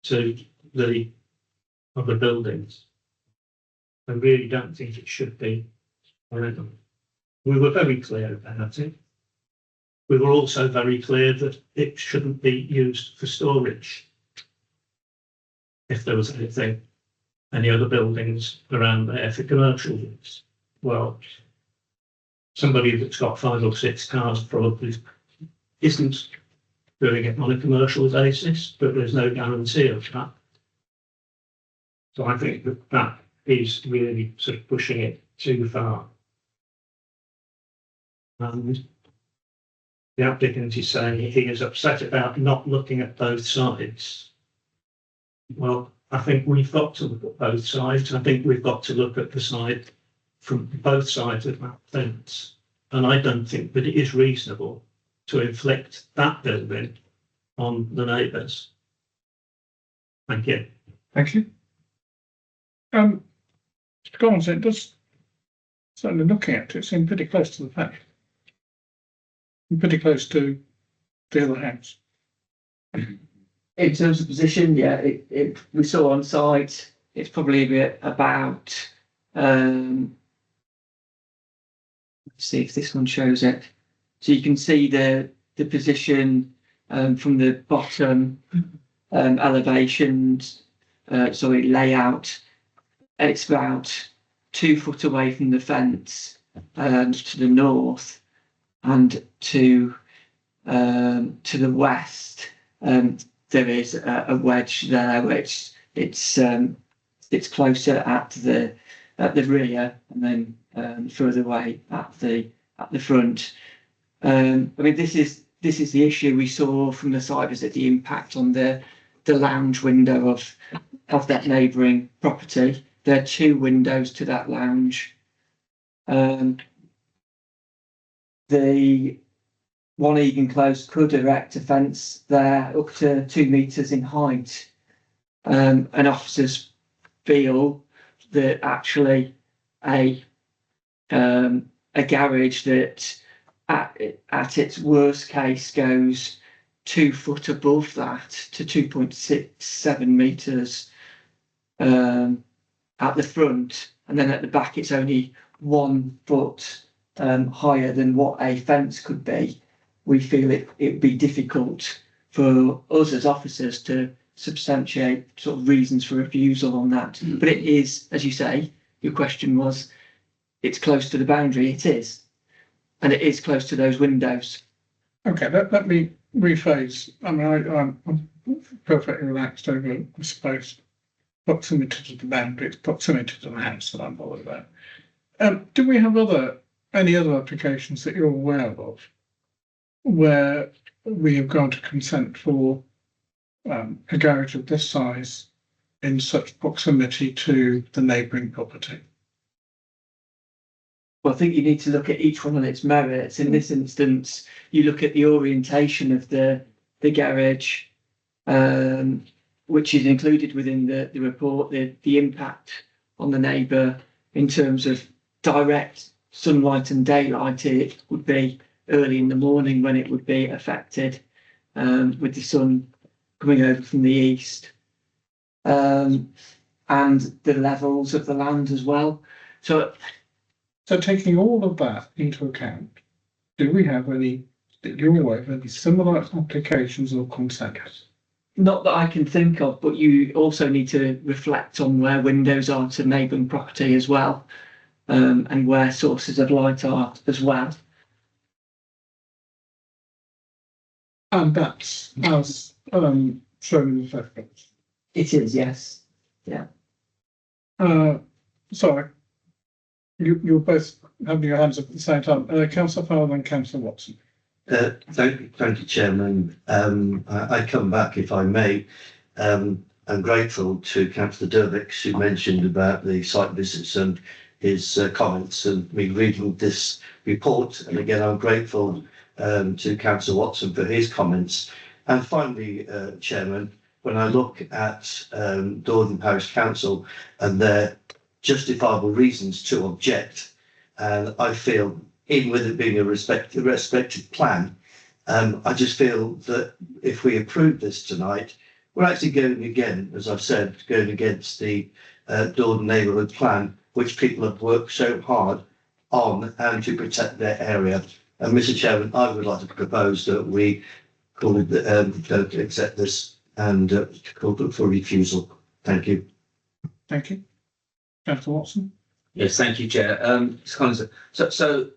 D: to the other buildings. I really don't think it should be. We were very clear about it. We were also very clear that it shouldn't be used for storage. If there was any other buildings around there for commercial use. Well, somebody that's got 5 or 6 cars probably isn't doing it on a commercial basis, but there's no guarantee of that. So I think that that is really sort of pushing it too far. And the applicant is saying he is upset about not looking at both sides. Well, I think we've got to look at both sides. I think we've got to look at the side from both sides of that fence. And I don't think that it is reasonable to inflict that building on the neighbours. Thank you.
A: Thank you. Mr. Collins, it does, certainly looking at it, seem pretty close to the fact. Pretty close to the other house.
I: In terms of position, yeah, we saw on site, it's probably about, let's see if this one shows it. So you can see the position from the bottom elevations, layout. It's about 2 foot away from the fence to the north, and to the west. There is a wedge there, which it's closer at the rear, and then further away at the front. I mean, this is the issue we saw from the site visit, the impact on the lounge window of that neighbouring property. There are 2 windows to that lounge. The One Egan Close could erect a fence there up to 2 metres in height. And officers feel that actually a garage that at its worst case goes 2 foot above that to 2.67 metres at the front, and then at the back it's only 1 foot higher than what a fence could be. We feel it'd be difficult for us as officers to substantiate sort of reasons for refusal on that. But it is, as you say, your question was, it's close to the boundary. It is, and it is close to those windows.
A: Okay, let me rephrase. I mean, I'm perfectly relaxed over, I suppose, proximity to the boundary, it's proximity to the house that I'm bothered about. Do we have any other applications that you're aware of where we have gone to consent for a garage of this size in such proximity to the neighbouring property?
I: Well, I think you need to look at each one on its merits. In this instance, you look at the orientation of the garage, which is included within the report, the impact on the neighbour in terms of direct sunlight and daylight. It would be early in the morning when it would be affected, with the sun coming over from the east, and the levels of the land as well. So
A: taking all of that into account, do we have any, that you're aware of, any similar applications or consents?
I: not that I can think of, but you also need to reflect on where windows are to neighbouring property as well, and where sources of light are as well.
A: And that's as shown in the photographs.
I: It is, yes. Yeah.
A: Sorry, you're both having your hands up at the same time. Councillor Farrell and Councillor Watson.
G: Thank you, Chairman. I come back, if I may. I'm grateful to Councillor Dervix, who mentioned about the site visits and his comments and me reading this report. And again, I'm grateful to Councillor Watson for his comments. And finally, Chairman, when I look at Dordon Parish Council and their justifiable reasons to object, and I feel, even with it being a respected plan, I just feel that if we approve this tonight, we're actually going again, as I've said, going against the Dordon neighbourhood plan, which people have worked so hard on and to protect their area. And Mr. Chairman, I would like to propose that we call it, don't accept this and call it for refusal. Thank you.
A: Thank you. Councillor Watson.
L: Yes, thank you, Chair. So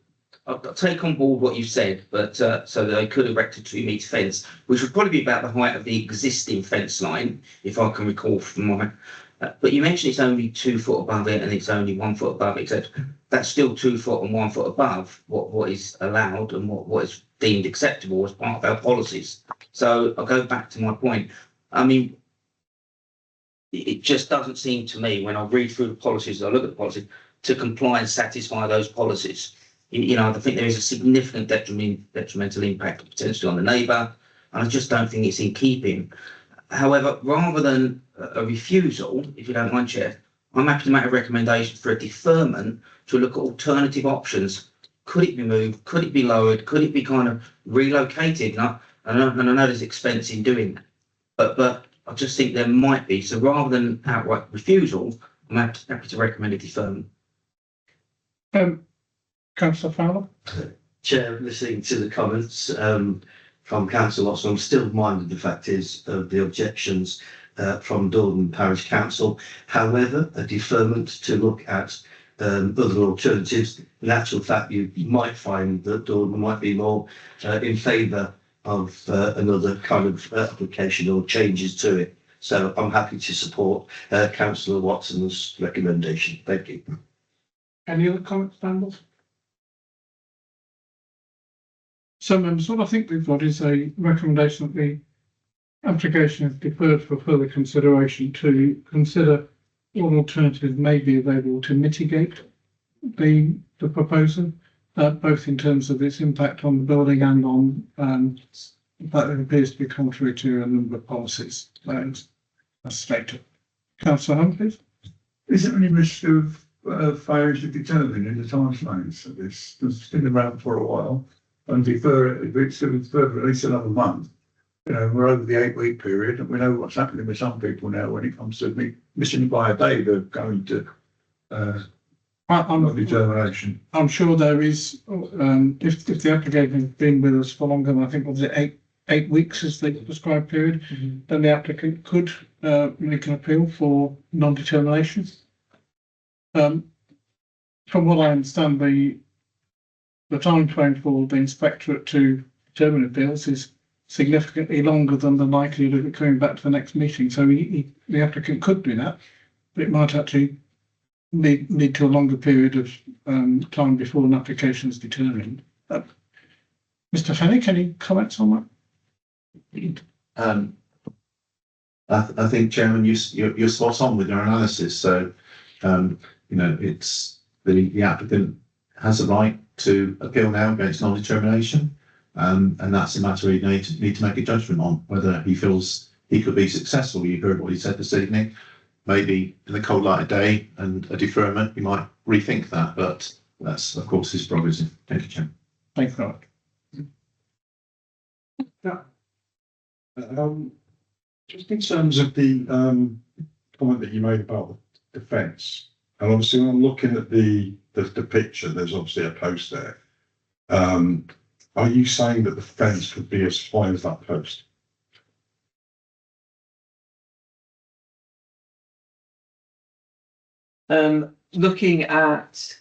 L: I'll take on board what you've said, but so they could erect a 2 metre fence, which would probably be about the height of the existing fence line, if I can recall from my. But you mentioned it's only 2 foot above it and it's only 1 foot above it, so that's still 2 foot and 1 foot above what is allowed and what is deemed acceptable as part of our policies. So I'll go back to my point. I mean, it just doesn't seem to me when I read through the policies, I look at the policies, to comply and satisfy those policies. You know, I think there is a significant detrimental impact potentially on the neighbour, and I just don't think it's in keeping. However, rather than a refusal, if you don't mind, Chair, I'm happy to make a recommendation for a deferment to look at alternative options. Could it be moved? Could it be lowered? Could it be kind of relocated? And I know there's expense in doing that, but I just think there might be. So rather than outright refusal, I'm happy to recommend a deferment.
A: Councillor Fowler?
G: Chair, listening to the comments from Councillor Watson, I'm still minded the fact is of the objections from Dordon Parish Council. However, a deferment to look at other alternatives. In actual fact, you might find that Dordon might be more in favour of another kind of application or changes to it. So I'm happy to support Councillor Watson's recommendation. Thank you.
A: Any other comments, Daniel? So members, what I think we've got is a recommendation that the application is deferred for further consideration to consider what alternatives may be available to mitigate the proposal, both in terms of its impact on the building and on that it appears to be contrary to a number of policies as stated. Councillor Hunt, please.
J: Is there any risk of failure to determine in the timeframes of this? It's been around for a while, and defer it, if it's deferred for at least another month. You know, we're over the 8-week period, and we know what's happening with some people now when it comes to missing by a day, they're going to determination.
A: I'm sure there is, if the application has been with us for longer than, I think, was it eight weeks is the prescribed period, then the applicant could make an appeal for non-determination. From what I understand, the time frame for the inspectorate to determine appeals is significantly longer than the likelihood of it coming back to the next meeting. So the applicant could do that, but it might actually lead to a longer period of time before an application is determined. Mr. Fenwick, any comments on
E: that? I think, Chairman, you're spot on with your analysis. So, you know, it's the applicant has a right to appeal now against non-determination, and that's a matter he need to make a judgment on whether he feels he could be successful. You heard what he said this evening. Maybe in the cold light of day and a deferment, he might rethink that, but that's of course his prerogative. Thank you, Chairman.
A: Thank you very much.
J: Just in terms of the comment that you made about the fence, and obviously when I'm looking at the picture, there's obviously a post there. Are you saying that the fence could be as high as that post?
I: Looking at,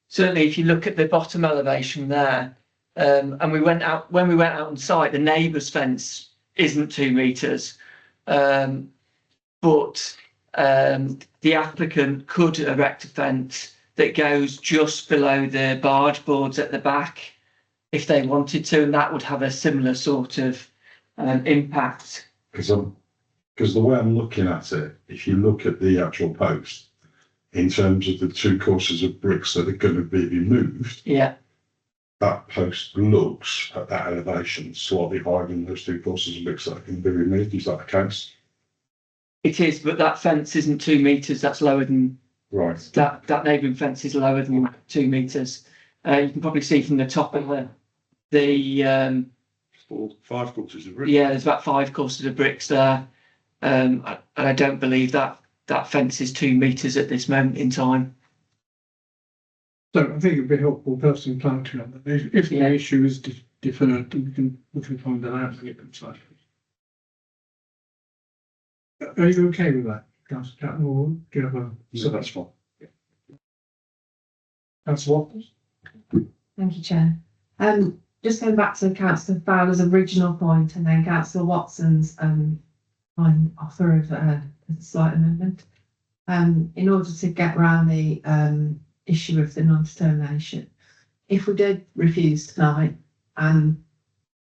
I: certainly if you look at the bottom elevation there, and when we went out on site, the neighbour's fence isn't 2 metres, but the applicant could erect a fence that goes just below the barge boards at the back if they wanted to, and that would have a similar sort of impact.
J: Because the way I'm looking at it, if you look at the actual post, in terms of the 2 courses of bricks that are going to be removed,
I: yeah,
J: that post looks at that elevation slightly higher than those 2 courses of bricks that can be removed. Is that the case?
I: It is, but that fence isn't 2 metres. That's lower than
J: right.
I: That neighbouring fence is lower than 2 metres. You can probably see from the top of the
J: 5 courses of bricks.
I: Yeah, there's about 5 courses of bricks there, and I don't believe that fence is 2 metres at this moment in time.
A: So I think it'd be helpful personally clarity on that. If the issue is deferred, we can find that out and get concise. Are you okay with that, Councillor Chatton, or do you have a?
J: So that's fine.
A: Councillor Watkins?
K: Thank you, Chair. Just going back to Councillor Fowler's original point and then Councillor Watson's offer of a slight amendment. In order to get around the issue of the non-determination, if we did refuse tonight and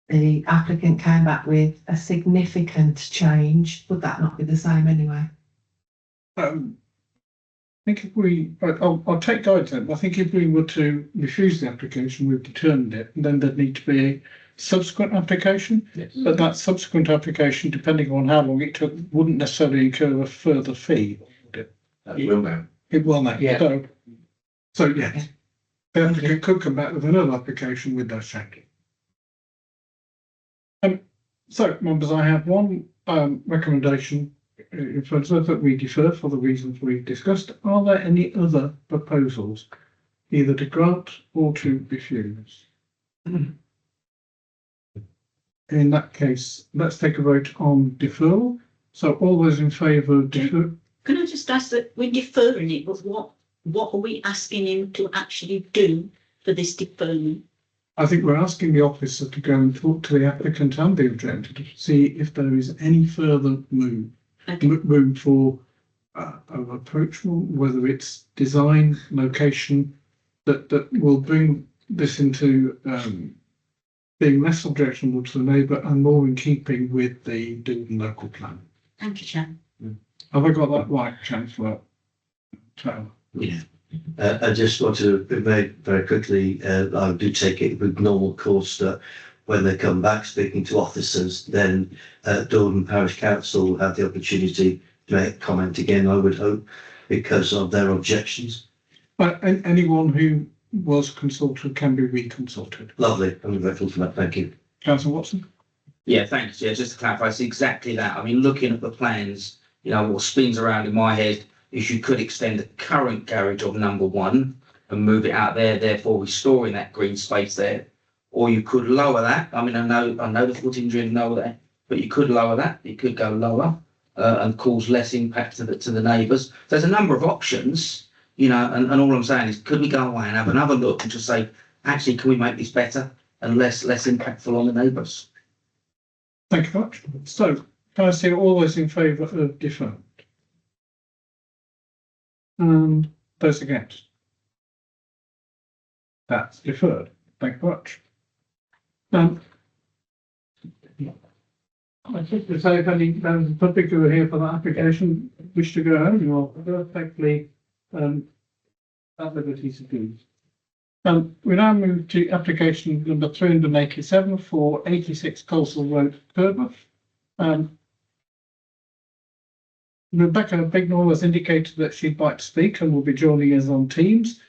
K: the applicant came back with a significant change, would that not be the same anyway?
A: I think if I'll take guidance then. I think if we were to refuse the application, we've determined it, and then there'd need to be a subsequent application.
F: Yes.
A: But that subsequent application, depending on how long it took, wouldn't necessarily incur a further fee, would it?
F: Will now.
A: It will now.
I: Yeah.
A: So yes, the applicant could come back with another application with those changes. So members, I have one recommendation in front of us that we defer for the reasons we've discussed. Are there any other proposals, either to grant or to refuse? In that case, let's take a vote on deferral. So all those in favour of defer?
C: Can I just ask that we're deferring it, but what are we asking him to actually do for this deferment?
A: I think we're asking the officer to go and talk to the applicant and the objector to see if there is any further room for of approachment, whether it's design, location, that will bring this into being less objectionable to the neighbour and more in keeping with the Dewden local plan.
C: Thank you, Chair.
A: Have I got that right, Chancellor Taylor?
G: Yeah. I just want to very quickly, I do take it with normal course that when they come back speaking to officers, then Dordon Parish Council will have the opportunity to make comment again, I would hope, because of their objections.
A: But anyone who was consulted can be reconsulted.
G: Lovely, I'm grateful for that, thank you.
A: Councillor Watson?
L: Yeah, thanks. Yeah, just to clarify, it's exactly that. I mean, looking at the plans, you know, what spins around in my head is you could extend the current garage of number one and move it out there, therefore restoring that green space there. Or you could lower that. I mean, I know the footing didn't know that, but you could lower that. You could go lower and cause less impact to the neighbours. There's a number of options, you know, and all I'm saying is, could we go away and have another look and just say, actually, can we make this better and less impactful on the neighbours?
A: Thank you very much. So, can I see all those in favour of deferment? And those against? That's deferred. Thank you very much. I think to say if any members of the public who are here for that application wish to go home, you're perfectly at liberty to do. We now move to application number 387 for 86 Coleshill Road, Teignmouth. Rebecca Bignall has indicated that she'd like to speak and will be joining us on Teams.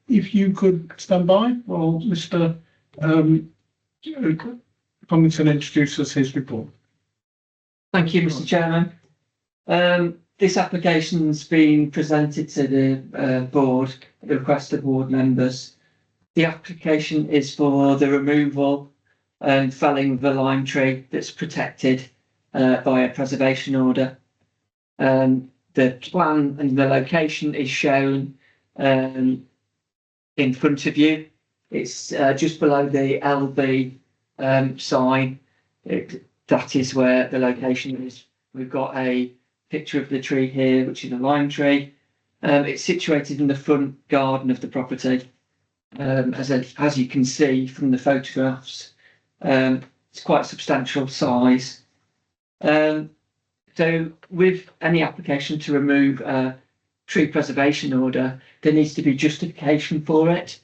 A: If you could stand by while Mr. Tomlinson introduces his report.
I: Thank you, Mr. Chairman. This application's been presented to the board at the request of board members. The application is for the removal and felling of the lime tree that's protected by a preservation order. The plan and the location is shown in front of you. It's just below the LB sign. That is where the location is. We've got a picture of the tree here, which is a lime tree. It's situated in the front garden of the property. As you can see from the photographs, it's quite a substantial size. So with any application to remove a tree preservation order, there needs to be justification for it.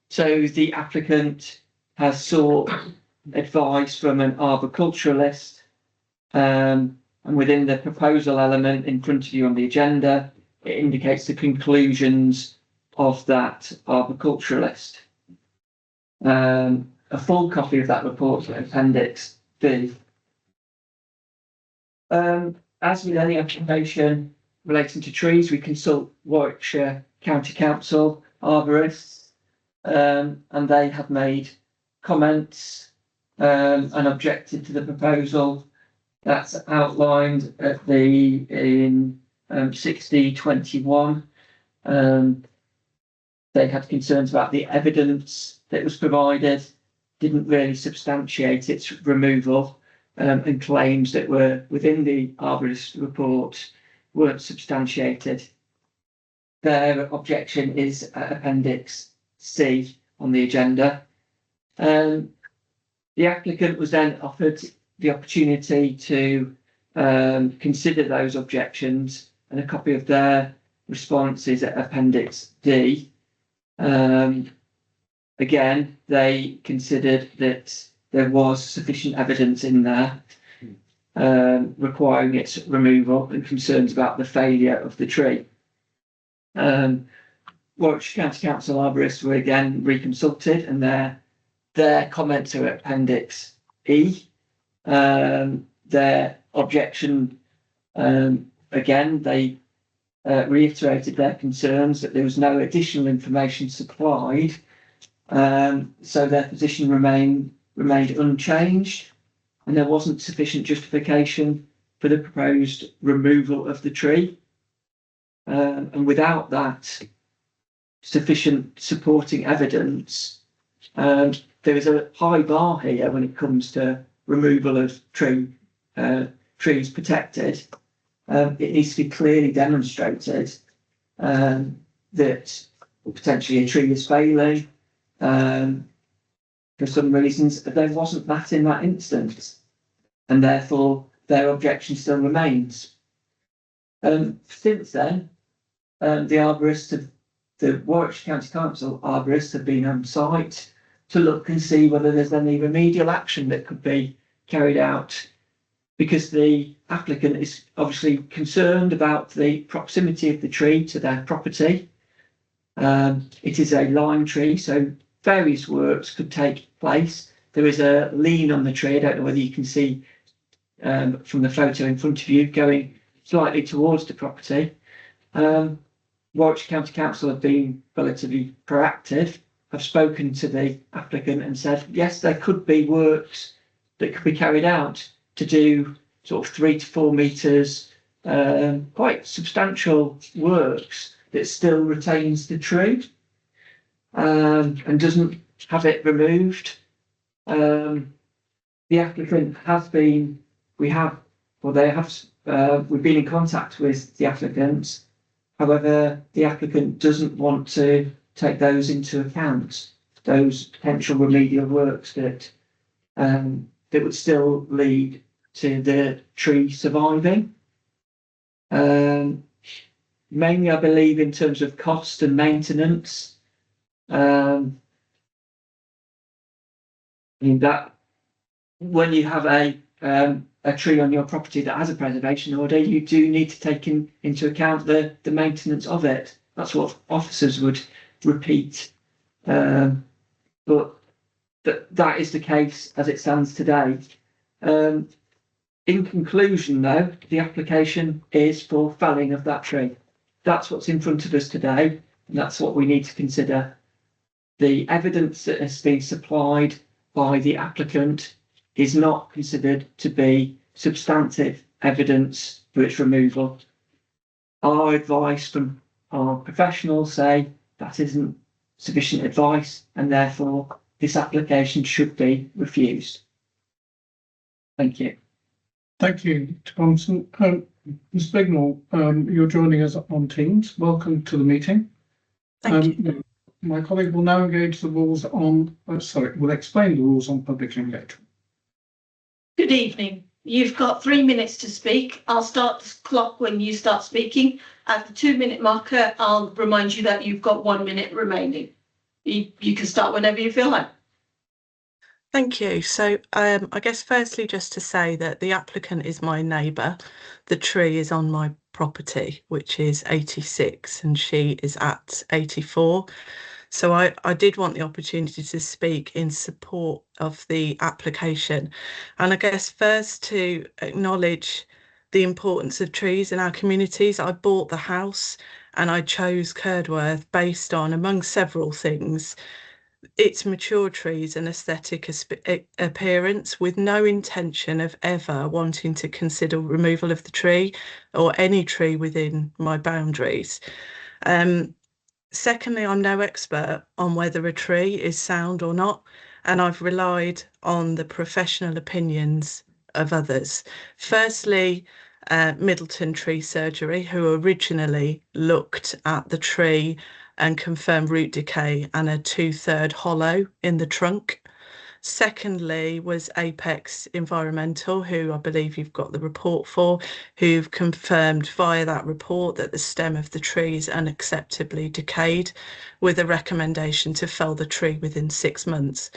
I: So the applicant has sought advice from an arboriculturalist, and within the proposal element in front of you on the agenda, it indicates the conclusions of that arboriculturalist. A full copy of that report is Appendix B. As with any application relating to trees, we consult Warwickshire County Council arborists, and they have made comments and objected to the proposal that's outlined at in 6021. they had concerns about the evidence that was provided, didn't really substantiate its removal, and claims that were within the arborist report weren't substantiated. Their objection is Appendix C on the agenda. The applicant was then offered the opportunity to consider those objections, and a copy of their responses at Appendix D. Again, they considered that there was sufficient evidence in there requiring its removal and concerns about the failure of the tree. Warwickshire County Council arborists were again reconsulted, and their comments are at Appendix E. Their objection, again, they reiterated their concerns that there was no additional information supplied, so their position remained unchanged, and there wasn't sufficient justification for the proposed removal of the tree. And without that sufficient supporting evidence, there is a high bar here when it comes to removal of trees protected. It needs to be clearly demonstrated that potentially a tree is failing for some reasons. There wasn't that in that instance, and therefore their objection still remains. Since then, the Warwickshire County Council arborists have been on site to look and see whether there's any remedial action that could be carried out, because the applicant is obviously concerned about the proximity of the tree to their property. It is a lime tree, so various works could take place. There is a lean on the tree. I don't know whether you can see from the photo in front of you, going slightly towards the property. Warwickshire County Council have been relatively proactive. I've spoken to the applicant and said, yes, there could be works that could be carried out to do sort of 3 to 4 metres, quite substantial works that still retains the tree and doesn't have it removed. The applicant has been, we've been in contact with the applicant. However, the applicant doesn't want to take those into account, those potential remedial works that would still lead to the tree surviving. Mainly, I believe, in terms of cost and maintenance. In that, when you have a tree on your property that has a preservation order, you do need to take into account the maintenance of it. That's what officers would repeat. But that is the case as it stands today. In conclusion, though, the application is for felling of that tree. That's what's in front of us today, and that's what we need to consider. The evidence that has been supplied by the applicant is not considered to be substantive evidence for its removal. Our advice from our professionals say that isn't sufficient advice, and therefore this application should be refused. Thank you.
A: Thank you, Thompson. Ms. Bignall, you're joining us on Teams. Welcome to the meeting.
N: Thank you.
A: My colleague will now engage the rules on, will explain the rules on public engagement.
C: Good evening. You've got 3 minutes to speak. I'll start the clock when you start speaking. At the 2-minute marker, I'll remind you that you've got 1 minute remaining. You can start whenever you feel like.
N: Thank you. So I guess firstly, just to say that the applicant is my neighbour. The tree is on my property, which is 86, and she is at 84. So I did want the opportunity to speak in support of the application. And I guess first to acknowledge the importance of trees in our communities. I bought the house and I chose Curdworth based on, among several things, its mature trees and aesthetic appearance, with no intention of ever wanting to consider removal of the tree or any tree within my boundaries. Secondly, I'm no expert on whether a tree is sound or not, and I've relied on the professional opinions of others. Firstly, Middleton Tree Surgery, who originally looked at the tree and confirmed root decay and a 2/3 hollow in the trunk. Secondly was Apex Environmental, who I believe you've got the report for, who've confirmed via that report that the stem of the tree is unacceptably decayed, with a recommendation to fell the tree within 6 months.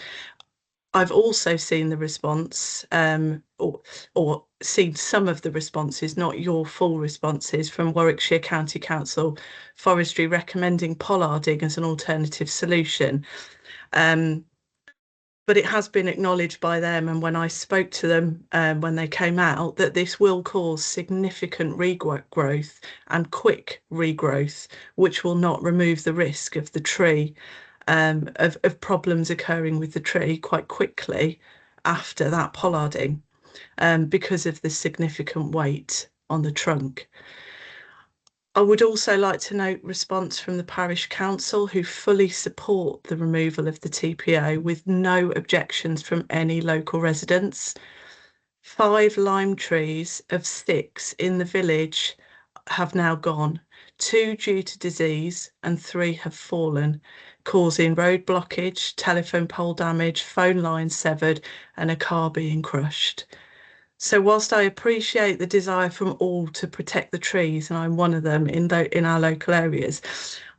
N: I've also seen the response, or seen some of the responses, not your full responses, from Warwickshire County Council Forestry recommending pollarding as an alternative solution. But it has been acknowledged by them, and when I spoke to them when they came out, that this will cause significant regrowth and quick regrowth, which will not remove the risk of the tree, of problems occurring with the tree quite quickly after that pollarding, because of the significant weight on the trunk. I would also like to note response from the Parish Council, who fully support the removal of the TPO with no objections from any local residents. 5 lime trees of 6 in the village have now gone, 2 due to disease and 3 have fallen, causing road blockage, telephone pole damage, phone lines severed and a car being crushed. So whilst I appreciate the desire from all to protect the trees, and I'm one of them in our local areas,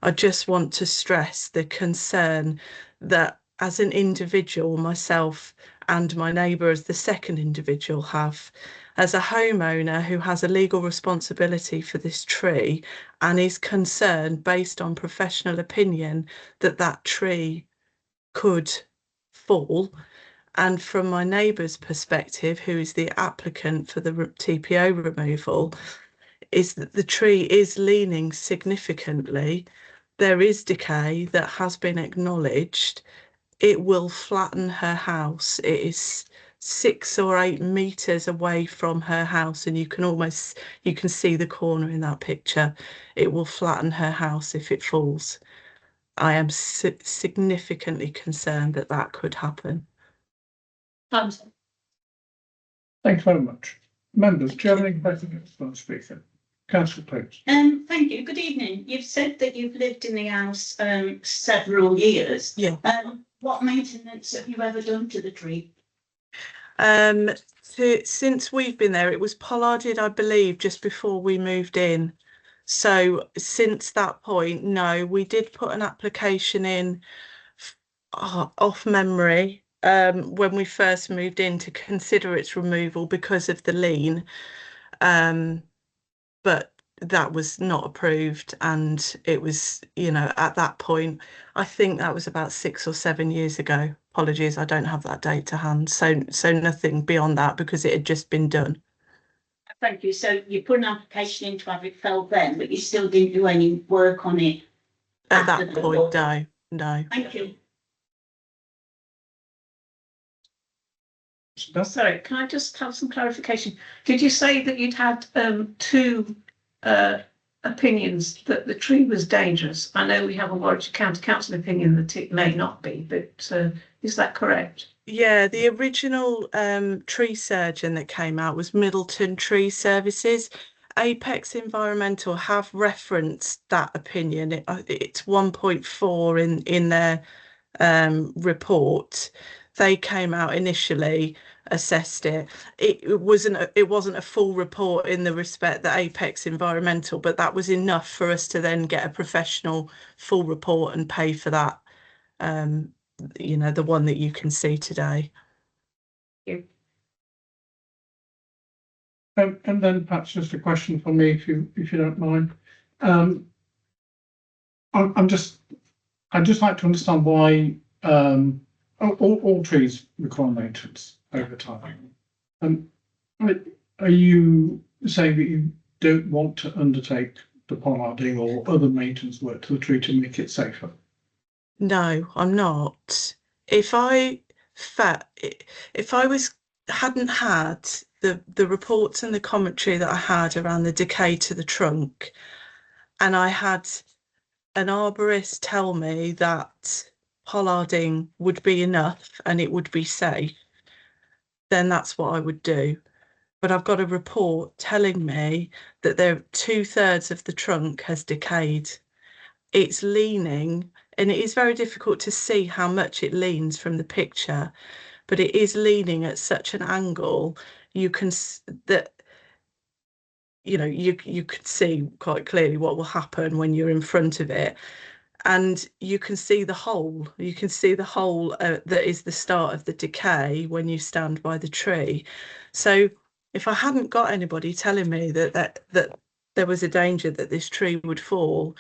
N: I just want to stress the concern that as an individual, myself and my neighbour as the second individual have, as a homeowner who has a legal responsibility for this tree and is concerned based on professional opinion that that tree could fall. And from my neighbour's perspective, who is the applicant for the TPO removal, is that the tree is leaning significantly. There is decay that has been acknowledged. It will flatten her house. It is 6 or 8 metres away from her house, and you can see the corner in that picture. It will flatten her house if it falls. I am significantly concerned that that could happen.
A: Thanks very much. Members, do you have any questions for the speaker? Councillor Page.
O: Thank you. Good evening. You've said that you've lived in the house several years.
N: Yeah.
O: What maintenance have you ever done to the tree?
N: Since we've been there, it was pollarded, I believe, just before we moved in. So since that point, no, we did put an application in off memory when we first moved in to consider its removal because of the lean, but that was not approved, and it was, at that point, I think that was about 6 or 7 years ago. Apologies, I don't have that date to hand, so nothing beyond that because it had just been done.
O: Thank you. So you put an application in to have it felled then, but you still didn't do any work on it
N: at that point? No.
O: Thank you.
H: Sorry, can I just have some clarification? Did you say that you'd had 2 opinions that the tree was dangerous? I know we have a Warwickshire County Council opinion that it may not be, but is that correct?
N: Yeah, the original tree surgeon that came out was Middleton Tree Services. Apex Environmental have referenced that opinion. It's 1.4 in their report. They came out initially, assessed it. It wasn't a full report in the respect that Apex Environmental, but that was enough for us to then get a professional full report and pay for that. The one that you can see today.
H: Thank
A: you. And then perhaps just a question for me, if you don't mind. I'd just like to understand why all trees require maintenance over time. Are you saying that you don't want to undertake the pollarding or other maintenance work to the tree to make it safer?
N: No, I'm not. If I hadn't had the reports and the commentary that I had around the decay to the trunk, and I had an arborist tell me that pollarding would be enough and it would be safe, then that's what I would do. But I've got a report telling me that there 2/3 of the trunk has decayed. It's leaning, and it is very difficult to see how much it leans from the picture, but it is leaning at such an angle you can that you could see quite clearly what will happen when you're in front of it, and you can see the hole. You can see the hole that is the start of the decay when you stand by the tree. So if I hadn't got anybody telling me that there was a danger that this tree would fall,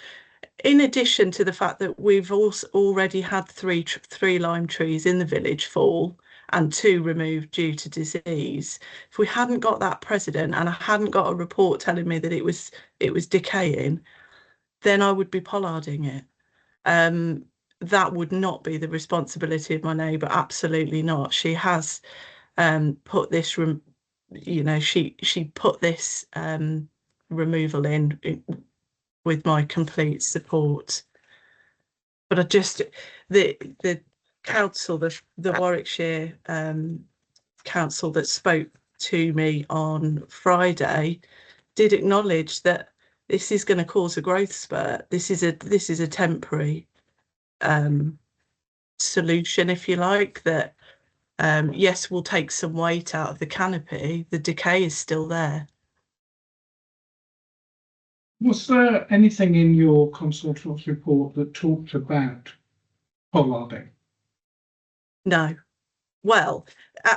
N: in addition to the fact that we've also already had three lime trees in the village fall and 2 removed due to disease, if we hadn't got that precedent and I hadn't got a report telling me that it was decaying, then I would be pollarding it. That would not be the responsibility of my neighbour, absolutely not. She has put this she put this removal in with my complete support. But I just the council, the Warwickshire council that spoke to me on Friday did acknowledge that this is going to cause a growth spurt. This is a temporary solution, if you like, that yes, will take some weight out of the canopy. The decay is still there.
A: Was there anything in your consultant's report that talked about pollarding?
N: No. Well,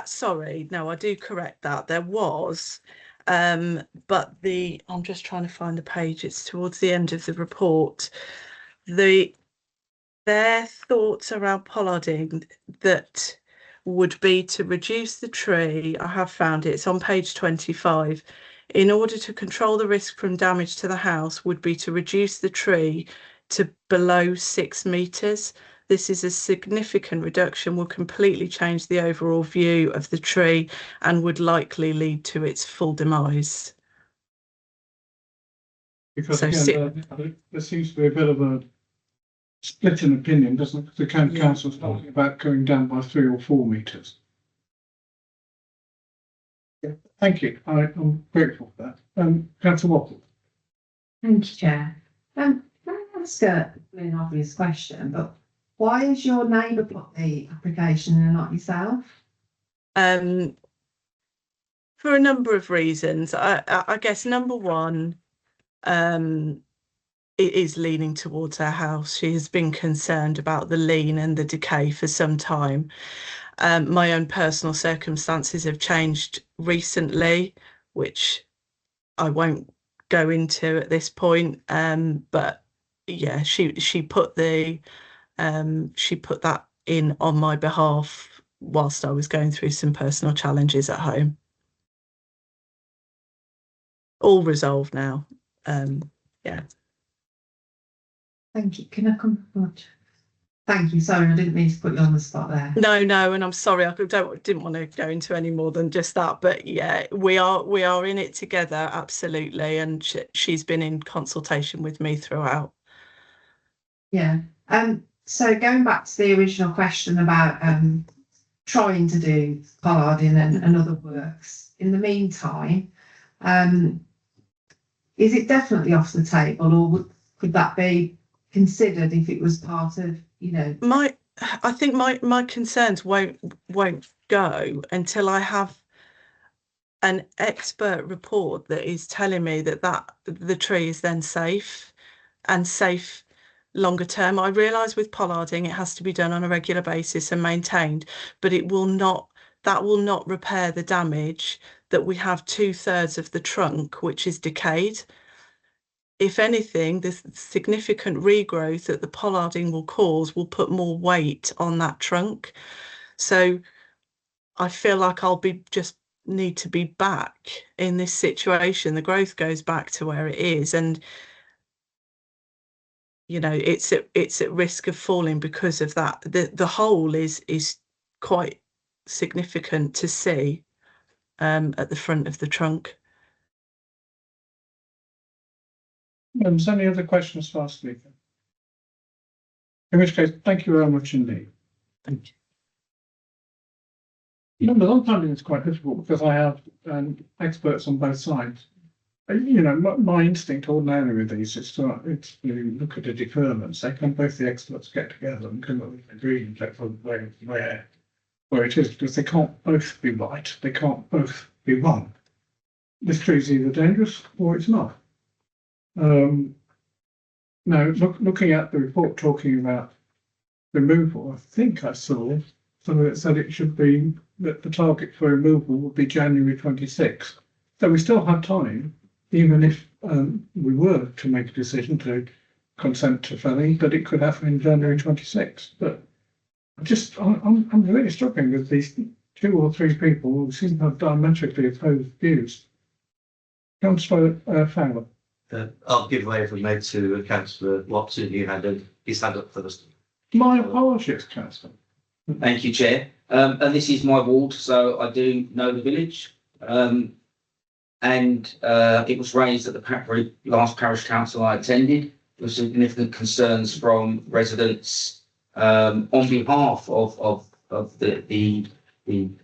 N: sorry, no, I do correct that. There was, but I'm just trying to find the page. It's towards the end of the report. Their thoughts around pollarding that would be to reduce the tree. I have found it. It's on page 25. In order to control the risk from damage to the house would be to reduce the tree to below 6 metres. This is a significant reduction, will completely change the overall view of the tree and would likely lead to its full demise.
A: Because again, there seems to be a bit of a split in opinion, doesn't it? The county council's talking about going down by 3 or 4 metres. Thank you. I'm grateful for that. Councillor Watford.
K: Thank you, Chair. Can I ask an obvious question, but why has your neighbour put the application and not yourself?
N: For a number of reasons. I guess number one, it is leaning towards her house. She has been concerned about the lean and the decay for some time. My own personal circumstances have changed recently, which I won't go into at this point. But yeah, she put that in on my behalf whilst I was going through some personal challenges at home. All resolved now. Yeah.
K: Thank you. Can I come forward? Thank you. Sorry, I didn't mean to put you on the spot there.
N: No, and I'm sorry, I didn't want to go into any more than just that. But yeah, we are in it together, absolutely. And she's been in consultation with me throughout.
K: Yeah. So going back to the original question about trying to do pollarding and other works. In the meantime, is it definitely off the table, or could that be considered if it was part of,
N: I think my concerns won't go until I have an expert report that is telling me that the tree is then safe longer term. I realise with pollarding it has to be done on a regular basis and maintained, but that will not repair the damage that we have 2/3 of the trunk which is decayed. If anything, the significant regrowth that the pollarding will cause will put more weight on that trunk. So I feel like need to be back in this situation. The growth goes back to where it is, and it's at risk of falling because of that. The hole is quite significant to see at the front of the trunk.
A: Any other questions for our speaker? In which case, thank you very much indeed.
N: Thank
A: Numbers, I'm finding this quite difficult because I have experts on both sides. You know, my instinct ordinarily with these is to look at a deferment. Say, can both the experts get together and come up with an agreement for where it is, because they can't both be right, they can't both be wrong. This tree is either dangerous or it's not. Now, looking at the report talking about removal, I think I saw something that said it should be that the target for removal would be January 26th. So we still have time, even if we were to make a decision to consent to felling, that it could happen in January 26th. But I'm really struggling with these 2 or 3 people who seem to have diametrically opposed views. Councillor Fowler.
G: I'll give way for me to Councillor Watson, who had his hand up first.
A: My apologies, Councillor.
L: Thank you, Chair. And this is my ward, so I do know the village. And it was raised at the last parish council I attended with significant concerns from residents on behalf of the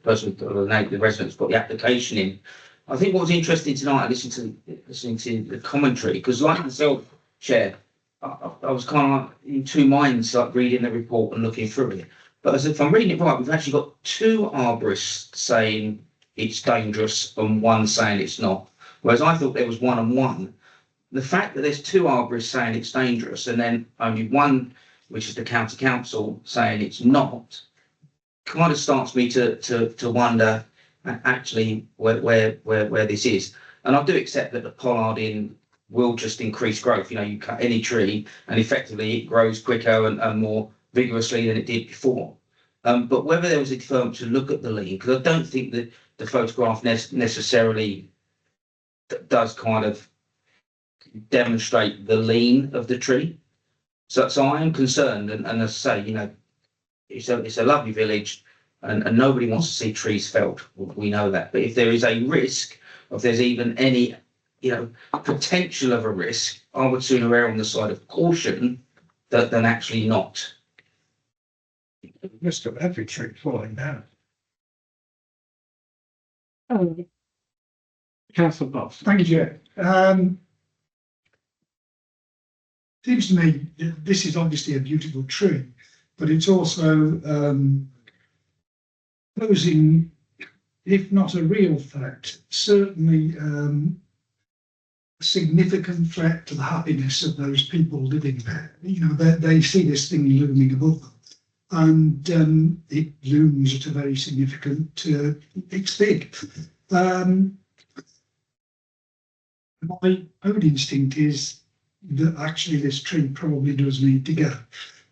L: person, the residents got the application in. I think what was interesting tonight, listening to the commentary, because like myself, Chair, I was kind of like in 2 minds, like reading the report and looking through it. But as if I'm reading it right, we've actually got 2 arborists saying it's dangerous and 1 saying it's not. Whereas I thought there was 1 and 1. The fact that there's 2 arborists saying it's dangerous and then only 1, which is the county council, saying it's not, kind of starts me to wonder actually where this is. And I do accept that the pollarding will just increase growth. You know, you cut any tree and effectively it grows quicker and more vigorously than it did before. But whether there was a deferment to look at the lean, because I don't think that the photograph necessarily does kind of demonstrate the lean of the tree. So I am concerned, and as I say, you know, it's a lovely village, and nobody wants to see trees felled. We know that. But if there is a risk, or if there's even any, you know, potential of a risk, I would sooner err on the side of caution than actually not.
A: The risk of every tree falling down. Councillor Boss.
P: Thank you, Chair. Seems to me this is obviously a beautiful tree, but it's also posing, if not a real threat, certainly a significant threat to the happiness of those people living there. You know, they see this thing looming above them, and it looms at a very significant, it's big. My own instinct is that actually this tree probably does need to go,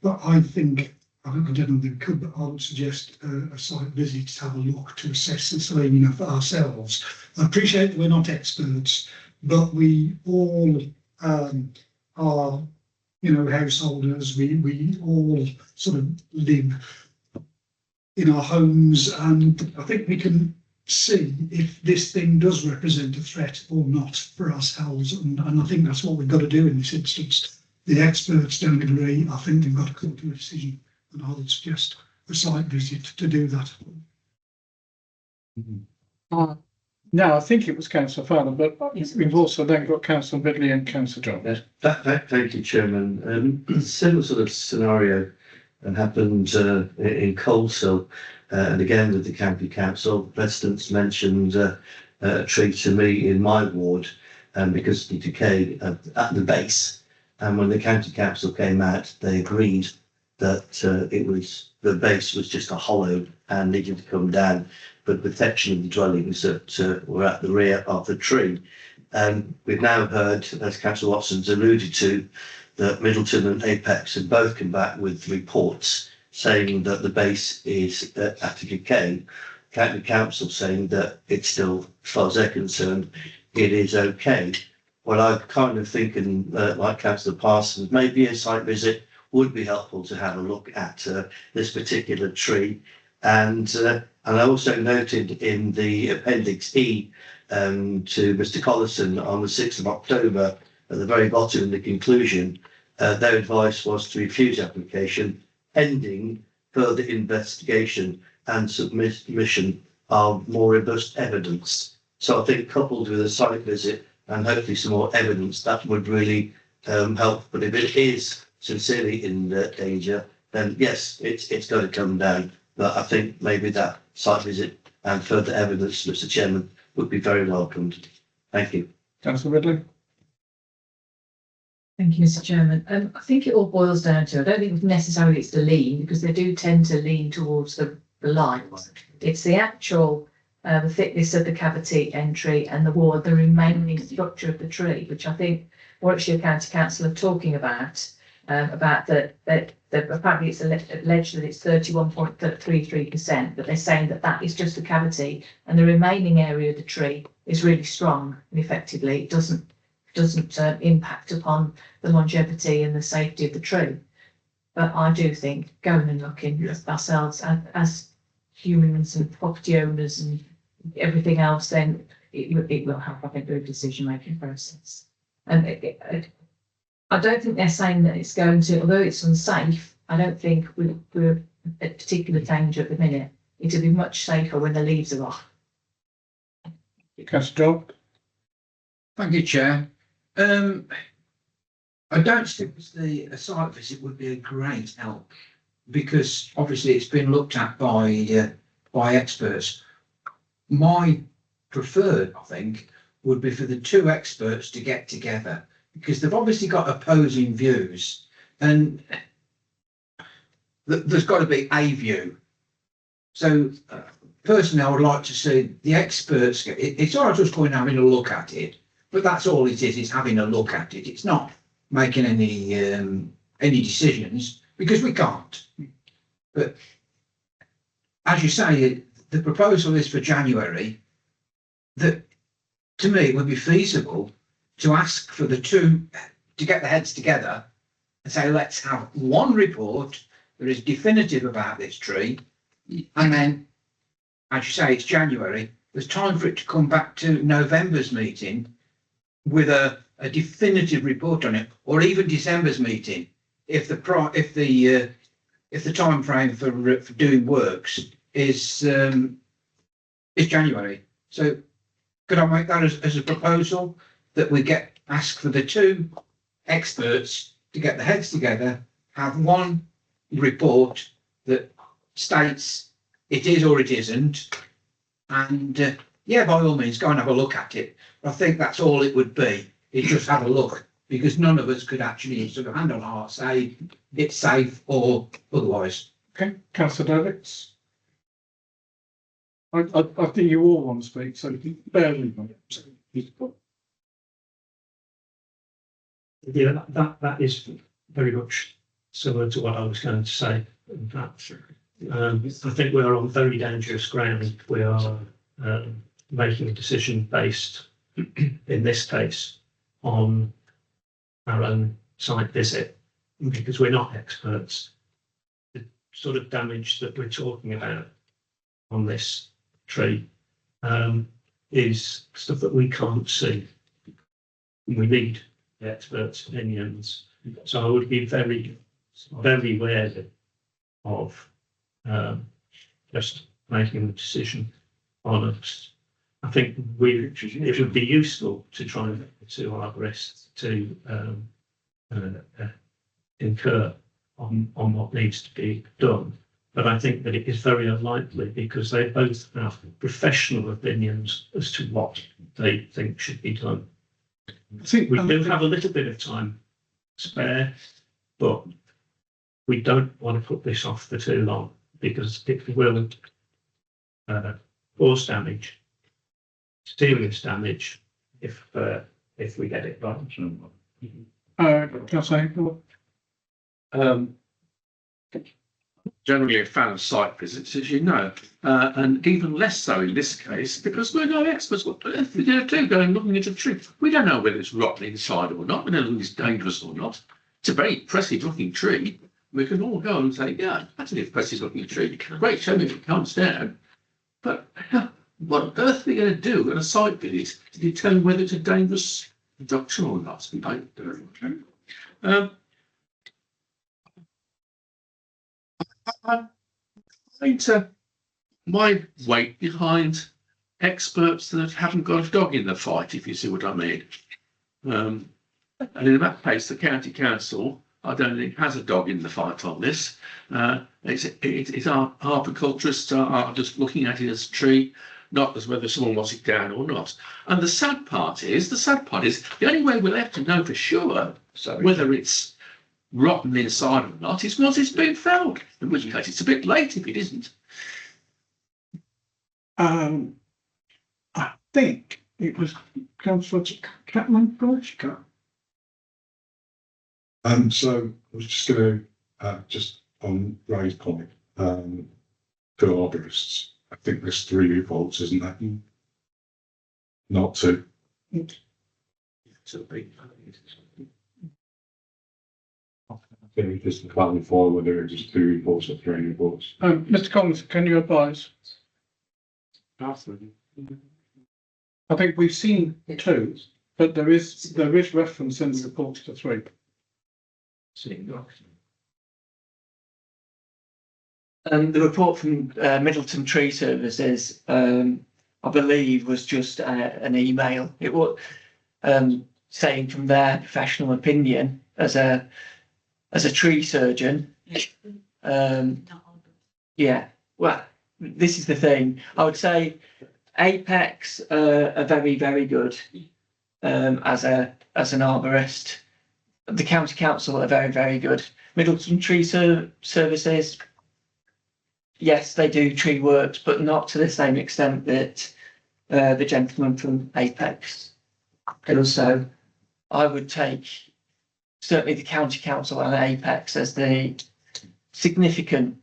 P: but I think, I don't know if we could, but I would suggest a site visit to have a look to assess this thing, for ourselves. I appreciate that we're not experts, but we all are, householders. We all sort of live in our homes, and I think we can see if this thing does represent a threat or not for ourselves, and I think that's what we've got to do in this instance. The experts don't agree. I think they've got to come to a decision, and I would suggest a site visit to do that.
A: No, I think it was Councillor Fowler, but we've also then got Councillor Bidley and Councillor John.
G: Thank you, Chairman. Similar sort of scenario happened in Coleshill, and again with the county council. Residents mentioned a tree to me in my ward, because of the decay at the base. And when the county council came out, they agreed that the base was just a hollow and needed to come down, but protection of the dwellings that were at the rear of the tree. We've now heard, as Councillor Watson's alluded to, that Middleton and Apex have both come back with reports saying that the base is at a decay. County Council saying that it's still, as far as they're concerned, it is okay. Well, I'm kind of thinking, like Councillor Parsons, maybe a site visit would be helpful to have a look at this particular tree. And I also noted in the Appendix E to Mr. Collison on the 6th of October, at the very bottom in the conclusion, their advice was to refuse the application pending further investigation and submission of more robust evidence. So I think coupled with a site visit and hopefully some more evidence, that would really help. But if it is sincerely in danger, then yes, it's going to come down. But I think maybe that site visit and further evidence, Mr. Chairman, would be very welcomed. Thank you.
A: Councillor Ridley?
B: Thank you, Mr. Chairman. I think it all boils down to, I don't think necessarily it's the lean, because they do tend to lean towards the lines. It's the actual the thickness of the cavity entry and the wall, the remaining structure of the tree, which I think Warwickshire County Council are talking about that apparently it's alleged that it's 31.33%, but they're saying that that is just the cavity and the remaining area of the tree is really strong and effectively it doesn't impact upon the longevity and the safety of the tree. But I do think going and looking ourselves as humans and property owners and everything else, then it will help, I think, with the decision-making process. And I don't think they're saying that it's going to, although it's unsafe, I don't think we're at particular danger at the minute. It'll be much safer when the leaves are off.
A: Councillor Dodd?
Q: Thank you, Chair. I don't think the site visit would be a great help because obviously it's been looked at by experts. My preferred, I think, would be for the two experts to get together because they've obviously got opposing views and there's got to be a view. So personally, I would like to see the experts. It's all right just going and having a look at it, but that's all it is. It's having a look at it. It's not making any decisions because we can't. But as you say, the proposal is for January. That to me it would be feasible to ask for the two to get their heads together and say, let's have one report that is definitive about this tree. And then, as you say, it's January. There's time for it to come back to November's meeting with a definitive report on it, or even December's meeting, if the time frame for doing works is January. So, could I make that as a proposal that we ask for the two experts to get their heads together, have one report that states it is or it isn't, and by all means go and have a look at it. But I think that's all it would be. It's just have a look because none of us could actually sort of hand on heart say it's safe or otherwise.
A: Okay, Councillor Davids. I think you all want to speak, so bear with me.
D: Yeah, that is very much similar to what I was going to say. In fact, I think we are on very dangerous ground. We are making a decision based, in this case, on our own site visit because we're not experts. The sort of damage that we're talking about on this tree is stuff that we can't see. We need the experts' opinions. So I would be very, very wary of just making a decision on it. I think it would be useful to try and get to arborists to incur on what needs to be done. But I think that it is very unlikely because they both have professional opinions as to what they think should be done. We do have a little bit of time spare, but we don't want to put this off for too long because it will cause damage, serious damage, if we get it right.
A: Councillor
F: Generally a fan of site visits, as you know, and even less so in this case because we're no experts. What on earth are we going to do going looking at a tree? We don't know whether it's rotten inside or not. We don't know whether it's dangerous or not. It's a very impressive looking tree. We can all go and say, yeah, that's an impressive looking tree. Great, show me if it comes down. But what on earth are we going to do at a site visit to determine whether it's a dangerous production or not? my weight behind experts that haven't got a dog in the fight, if you see what I mean. And in that case, the county council, I don't think has a dog in the fight on this. It's our arboriculturists are just looking at it as a tree, not as whether someone wants it down or not. And the sad part is the only way we'll have to know for sure whether it's rotten inside or not is once it's been felled, in which case it's a bit late if it isn't.
A: I think it was Councillor Chapman, Bush.
R: So I was just going to, just on Ray's comment, for arborists, I think there's 3 revolts, isn't that? Not 2.
F: It's a big.
R: I think just to clarify whether it was 2 revolts or 3 revolts.
A: Mr. Collins, can you advise? I think we've seen 2, but there is reference in the report to 3.
I: The report from Middleton Tree Services, I believe, was just an email. It was saying from their professional opinion as a tree surgeon. Yeah, well, this is the thing. I would say Apex are very, very good as an arborist. The county council are very, very good. Middleton Tree Services, yes, they do tree works, but not to the same extent that the gentleman from Apex does. So I would take certainly the county council and Apex as the significant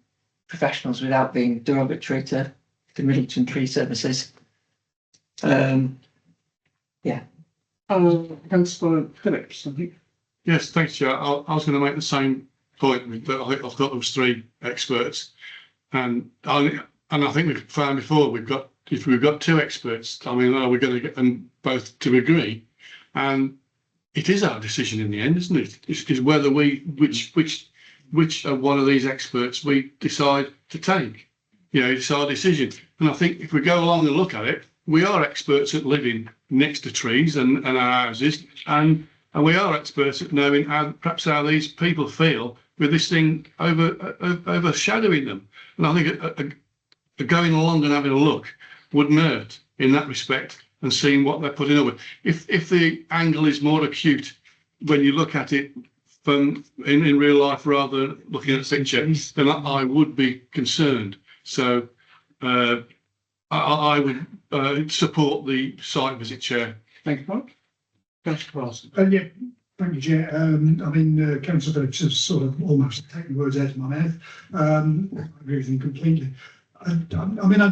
I: professionals without being derogatory to the Middleton Tree Services. Yeah.
A: Councillor Phillips, I think.
S: Yes, thanks, Chair. I was going to make the same point that I think I've got those 3 experts, and I think we've found before if we've got 2 experts, I mean, are we going to get them both to agree? And it is our decision in the end, isn't it? It's whether which of one of these experts we decide to take. You know, it's our decision. And I think if we go along and look at it, we are experts at living next to trees and our houses, and we are experts at knowing perhaps how these people feel with this thing overshadowing them. And I think going along and having a look wouldn't hurt in that respect, and seeing what they're putting up with. If the angle is more acute when you look at it from in real life rather than looking at the picture, then I would be concerned. So I would support the site visit, Chair.
A: Thank you, Mark. Councillor Parson.
P: Yeah, thank you, Chair. Councillor Phillips has sort of almost taken the words out of my mouth. I agree with him completely. I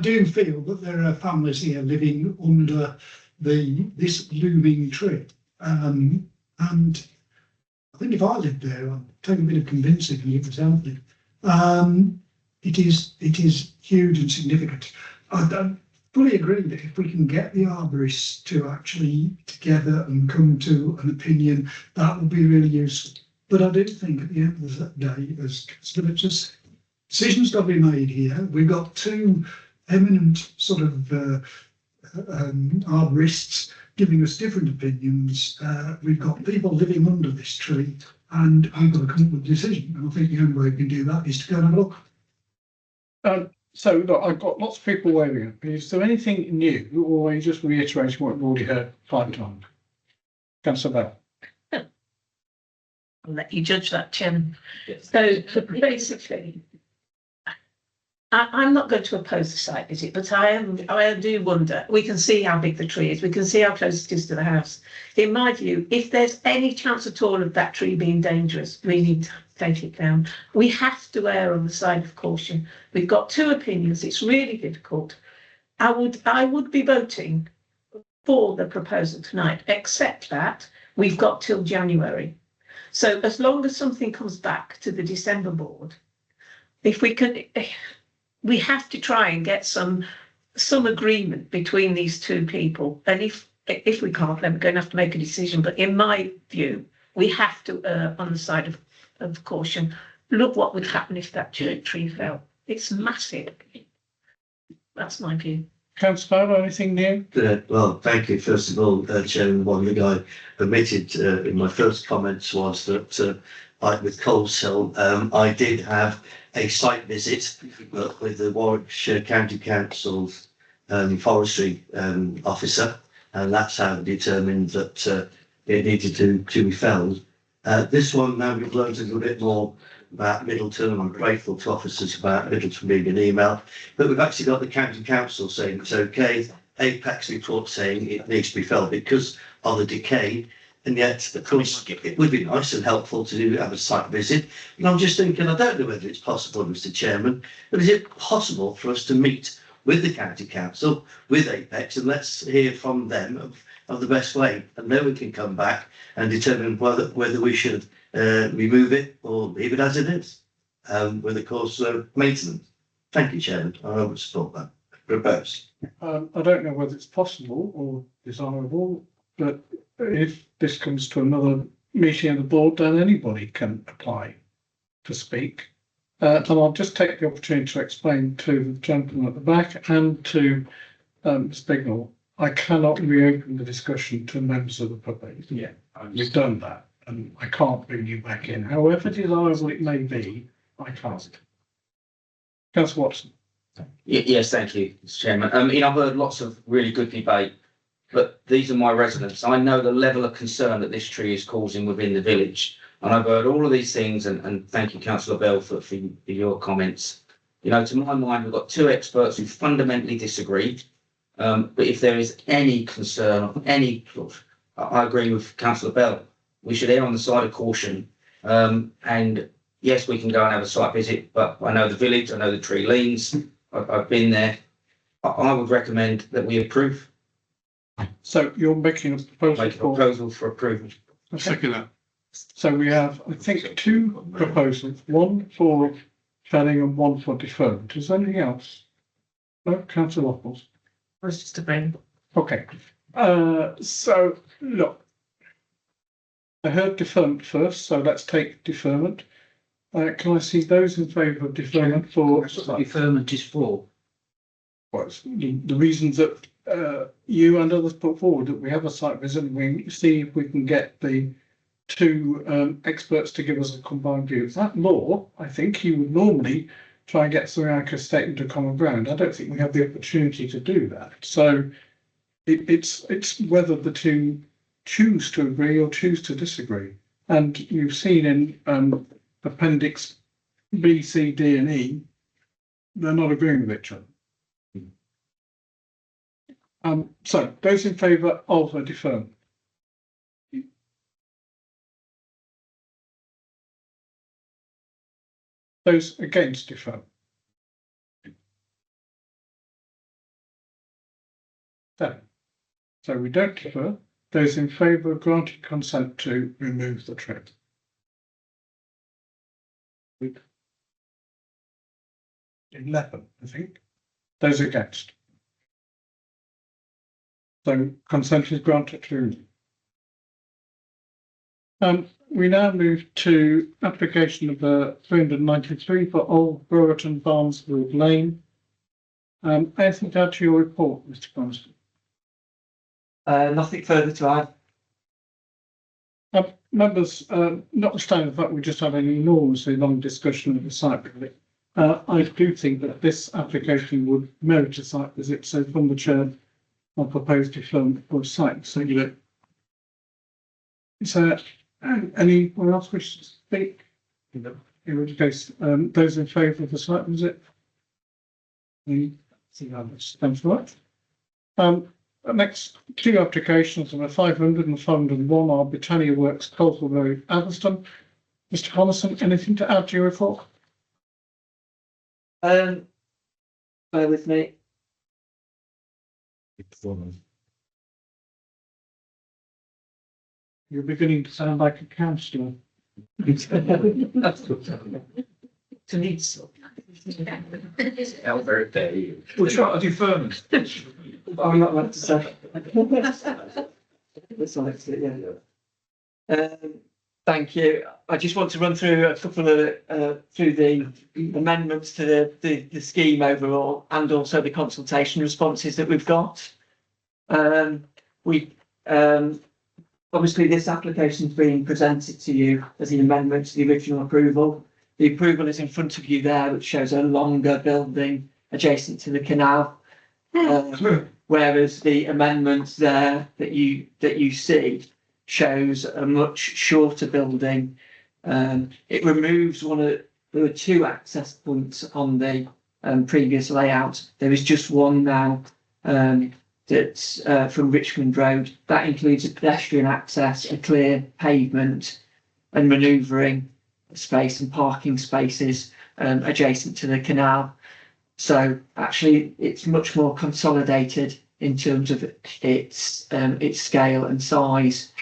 P: do feel that there are families here living under this looming tree, and I think if I lived there, I'd take a bit of convincing and it was healthy. It is huge and significant. I fully agree that if we can get the arborists to actually together and come to an opinion, that would be really useful. But I do think at the end of the day, as Phillips says, decisions got to be made here. We've got 2 eminent sort of arborists giving us different opinions. We've got people living under this tree, and we've got to come up with a decision. And I think the only way we can do that is to go and have a look.
A: So look, I've got lots of people waving at me. Is there anything new, or are you just reiterating what we've already heard 5 times? Councillor Bell.
H: I'll let you judge that, Chairman. So basically, I'm not going to oppose the site visit, but I do wonder. We can see how big the tree is. We can see how close it is to the house. In my view, if there's any chance at all of that tree being dangerous, we need to take it down. We have to err on the side of caution. We've got 2 opinions. It's really difficult. I would be voting for the proposal tonight, except that we've got till January. So as long as something comes back to the December board, if we can, we have to try and get some agreement between these 2 people. And if we can't, then we're going to have to make a decision. But in my view, we have to err on the side of caution. look what would happen if that tree fell. It's massive. That's my view.
A: Councillor Fowler, anything new?
G: Well, thank you. First of all, Chairman, one thing I omitted in my first comments was that like with Coleshill, I did have a site visit with the Warwickshire County Council's forestry officer, and that's how they determined that it needed to be felled. This one, now we've learned a little bit more about Middleton, and I'm grateful to officers about Middleton being an email, but we've actually got the county council saying it's okay, Apex report saying it needs to be felled because of the decay, and yet, of course, it would be nice and helpful to have a site visit. And I'm just thinking, I don't know whether it's possible, Mr. Chairman, but is it possible for us to meet with the county council, with Apex, and let's hear from them of the best way, and then we can come back and determine whether we should remove it or leave it as it is, with of course maintenance. Thank you, Chairman. I would support that. Propose.
A: I don't know whether it's possible or desirable, but if this comes to another meeting of the board, then anybody can apply to speak. And I'll just take the opportunity to explain to the gentleman at the back and to Ms. Bignell, I cannot reopen the discussion to members of the public yet. We've done that, and I can't bring you back in. However desirable it may be, I can't. Councillor Watson.
L: Yes, thank you, Mr. Chairman. I've heard lots of really good debate, but these are my residents. I know the level of concern that this tree is causing within the village. And I've heard all of these things, and thank you, Councillor Bell, for your comments. To my mind, we've got two experts who fundamentally disagree. But if there is any concern, I agree with Councillor Bell. We should err on the side of caution. And yes, we can go and have a site visit, but I know the village, I know the tree leans. I've been there. I would recommend that we approve.
A: So you're making a proposal
L: for approval.
A: Okay.
S: Second that.
A: So we have, I think, two proposals, one for felling and one for deferment. Is there anything else? No, Councillor Waffles.
H: I was just agreeing.
A: Okay. So look, I heard deferment first, so let's take deferment. Can I see those in favour of deferment for?
Q: That's what deferment is for.
A: Well, the reasons that you and others put forward, that we have a site visit and we see if we can get the two experts to give us a combined view. That law, I think you would normally try and get something like a statement of common ground. I don't think we have the opportunity to do that. So it's whether the two choose to agree or choose to disagree. And you've seen in Appendix B, C, D and E, they're not agreeing with each other. So those in favour of a deferment. Those against deferment. So we don't defer. Those in favour of granting consent to remove the tree. 11, I think. Those against. So consent is granted to. We now move to application number 393 for Old Brewerton Barnesfield Lane. Anything to add to your report, Mr. Constant?
I: Nothing further to add.
A: Members, notwithstanding the fact we just had an enormously long discussion of the site visit, I do think that this application would merit a site visit. So from the chair, I propose deferment for site. So anyone else wish to speak? In which case, those in favour of the site visit? Thanks very much. The next two applications, number 500 and 501, are Britannia Works, Coleshill Road, Atherstone. Mr. Connison, anything to add to your report?
I: Bear with me.
A: You're beginning to sound like a councillor.
I: That's good. To need some.
F: Very day.
J: We'll try a deferment.
I: I'm not allowed to say. That's like it, yeah. Thank you. I just want to run through a couple of through the amendments to the scheme overall, and also the consultation responses that we've got. We obviously this application is being presented to you as an amendment to the original approval. The approval is in front of you there, which shows a longer building adjacent to the canal. Whereas the amendments there that you see shows a much shorter building. It removes there were two access points on the previous layout. There is just one now that's from Richmond Road. That includes a pedestrian access, a clear pavement and manoeuvring space and parking spaces adjacent to the canal. So actually it's much more consolidated in terms of its scale and size.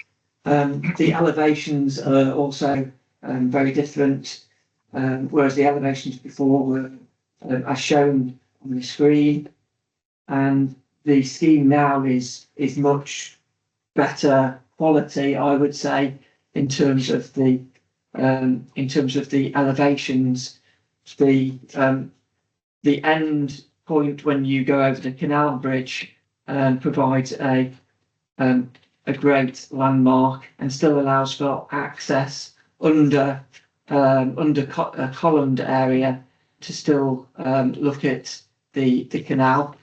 I: The elevations are also very different, whereas the elevations before were as shown on the screen, and the scheme now is much better quality, I would say, in terms of the elevations. The end point when you go over the canal bridge provides a great landmark and still allows for access under a columned area to still look at the canal.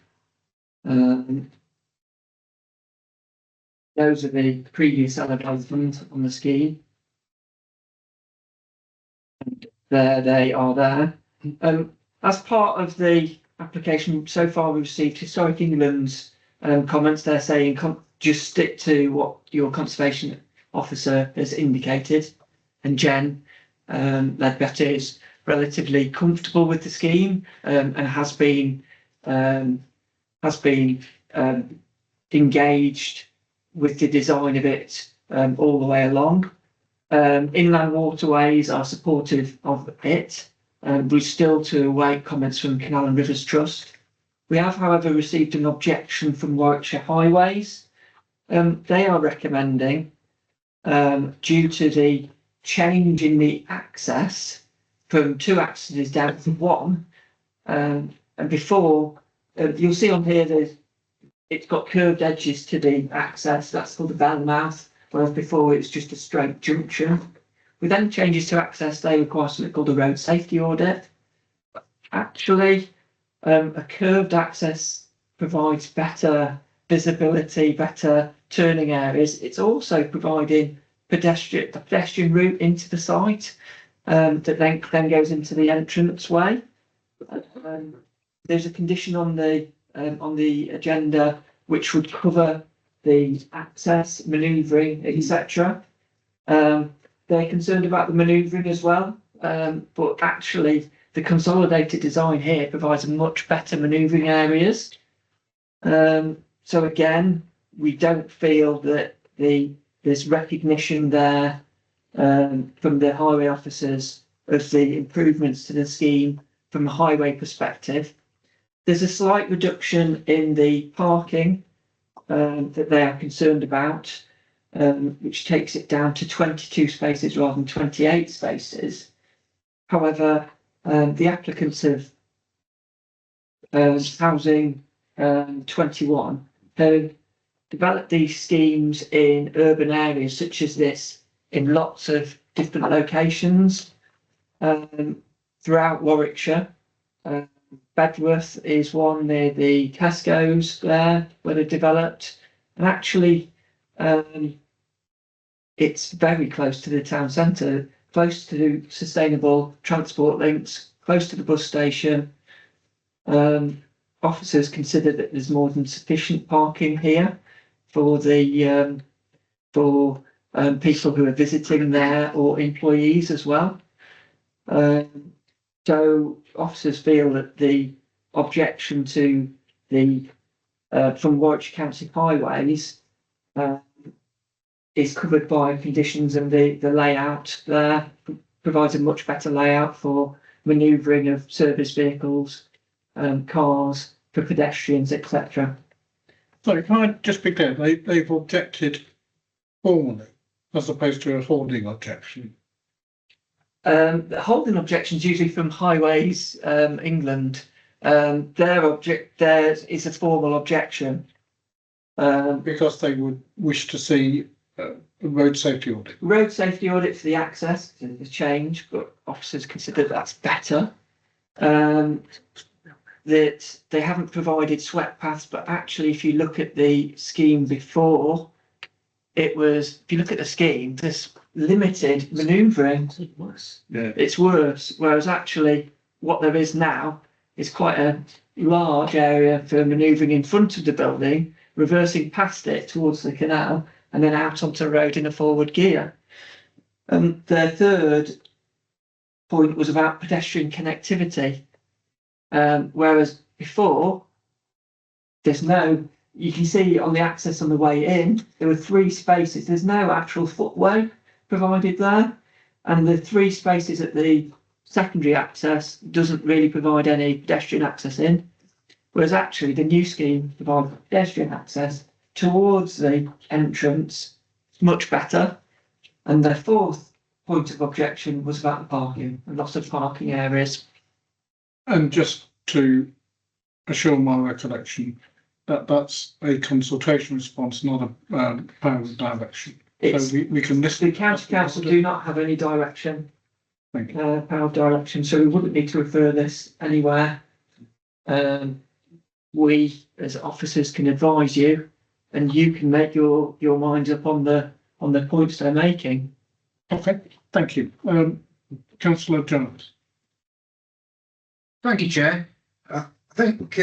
I: Those are the previous elevations on the scheme. And there they are there. As part of the application, so far we've received Historic England's comments. They're saying just stick to what your conservation officer has indicated. And Jen Ledbetter is relatively comfortable with the scheme and has been engaged with the design of it all the way along. Inland Waterways are supportive of it. We're still to await comments from Canal and Rivers Trust. We have, however, received an objection from Warwickshire Highways. They are recommending, due to the change in the access from 2 accesses down to 1, and before, you'll see on here it's got curved edges to the access. That's called the bell mouth, whereas before it's just a straight junction. With any changes to access, they require something called a road safety audit. Actually, a curved access provides better visibility, better turning areas. It's also providing a pedestrian route into the site that then goes into the entrance way. There's a condition on the agenda which would cover the access, manoeuvring, etc. They're concerned about the manoeuvring as well, but actually the consolidated design here provides much better manoeuvring areas. So again, we don't feel that there's recognition there from the highway officers of the improvements to the scheme from a highway perspective. There's a slight reduction in the parking that they are concerned about, which takes it down to 22 spaces rather than 28 spaces. However, the applicants of Housing 21 have developed these schemes in urban areas such as this in lots of different locations throughout Warwickshire. Bedworth is one near the Tesco's there where they're developed, and actually it's very close to the town centre, close to sustainable transport links, close to the bus station. Officers consider that there's more than sufficient parking here for the people who are visiting there or employees as well. So officers feel that the objection to the from Warwickshire County Highways is covered by conditions, and the layout there provides a much better layout for manoeuvring of service vehicles, cars, for pedestrians, etc.
A: So can I just be clear, they've objected formally as opposed to a holding objection?
I: The holding objections usually from Highways, England. There is a formal objection.
A: Because they would wish to see a road safety audit.
I: Road safety audit for the access is a change, but officers consider that's better. That they haven't provided swept paths, but actually, if you look at the scheme before, it was, if you look at the scheme, there's limited manoeuvring.
H: It's worse.
A: Yeah.
I: It's worse, whereas actually what there is now is quite a large area for manoeuvring in front of the building, reversing past it towards the canal, and then out onto the road in a forward gear. The third point was about pedestrian connectivity. Whereas before, there's no, you can see on the access on the way in, there were 3 spaces. There's no actual footway provided there. And the 3 spaces at the secondary access doesn't really provide any pedestrian access in. Whereas actually the new scheme provides pedestrian access towards the entrance, much better. And the fourth point of objection was about the parking, and lots of parking areas.
A: And just to assure my recollection, that's a consultation response, not a power of direction. So we can listen.
I: The county council do not have any direction, power of direction, so we wouldn't need to refer this anywhere. We, as officers, can advise you, and you can make your minds up on the points they're making.
A: Okay, thank you. Councillor Jones.
Q: Thank you, Chair. I think,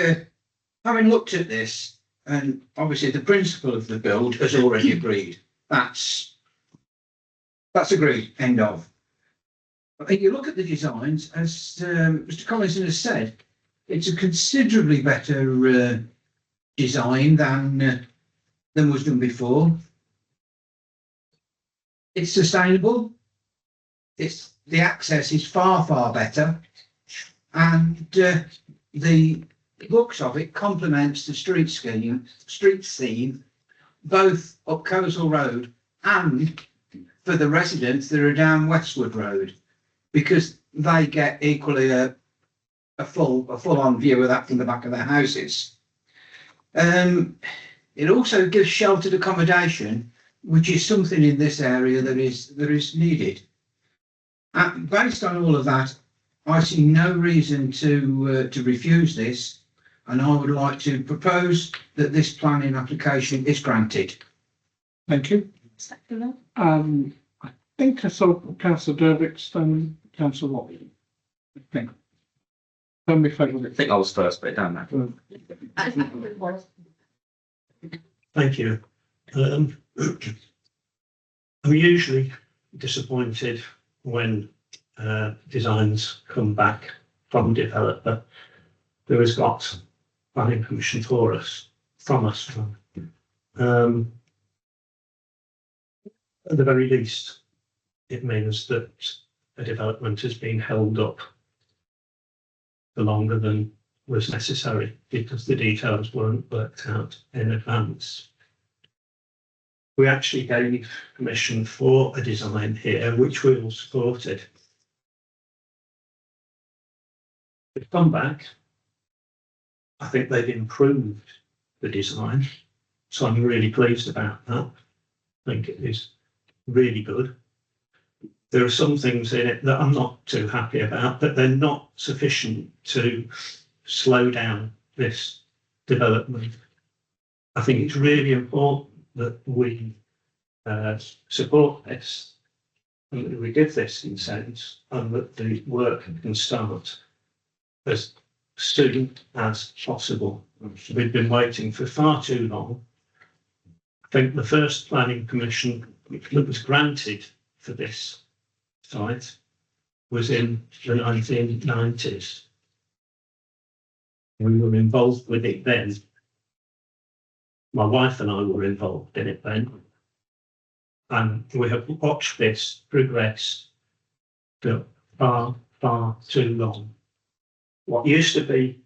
Q: having looked at this, and obviously the principle of the build has already agreed. That's agreed, end of. I think you look at the designs, as Mr. Collinson has said, it's a considerably better design than was done before. It's sustainable. The access is far better, and the looks of it complements the street scene, both up Coleshill Road and for the residents that are down Westwood Road, because they get equally a full-on view of that from the back of their houses. It also gives sheltered accommodation, which is something in this area that is needed. Based on all of that, I see no reason to refuse this, and I would like to propose that this planning application is granted.
A: Thank you. I think I saw Councillor Dervick's and Councillor Watley. I think. Tell me if I
L: think I was first, but it don't matter.
D: Thank you. I'm usually disappointed when designs come back from developer who has got planning permission for us, from us. At the very least, it means that a development has been held up for longer than was necessary because the details weren't worked out in advance. We actually gave permission for a design here, which we all supported. They've come back. I think they've improved the design, so I'm really pleased about that. I think it is really good. There are some things in it that I'm not too happy about, but they're not sufficient to slow down this development. I think it's really important that we support this and that we give this consent and that the work can start as soon as possible. We've been waiting for far too long. I think the first planning permission that was granted for this site was in the 1990s. We were involved with it then. My wife and I were involved in it then. And we have watched this progress for far too long. What used to be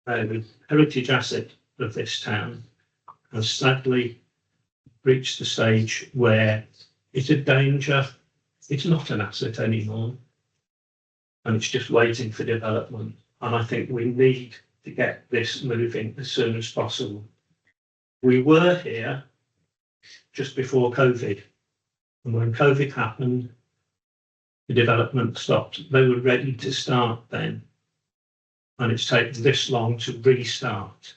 D: a heritage asset of this town has sadly reached the stage where it's a danger. It's not an asset anymore. and it's just waiting for development. And I think we need to get this moving as soon as possible. We were here just before COVID, and when COVID happened, the development stopped. They were ready to start then, and it's taken this long to restart.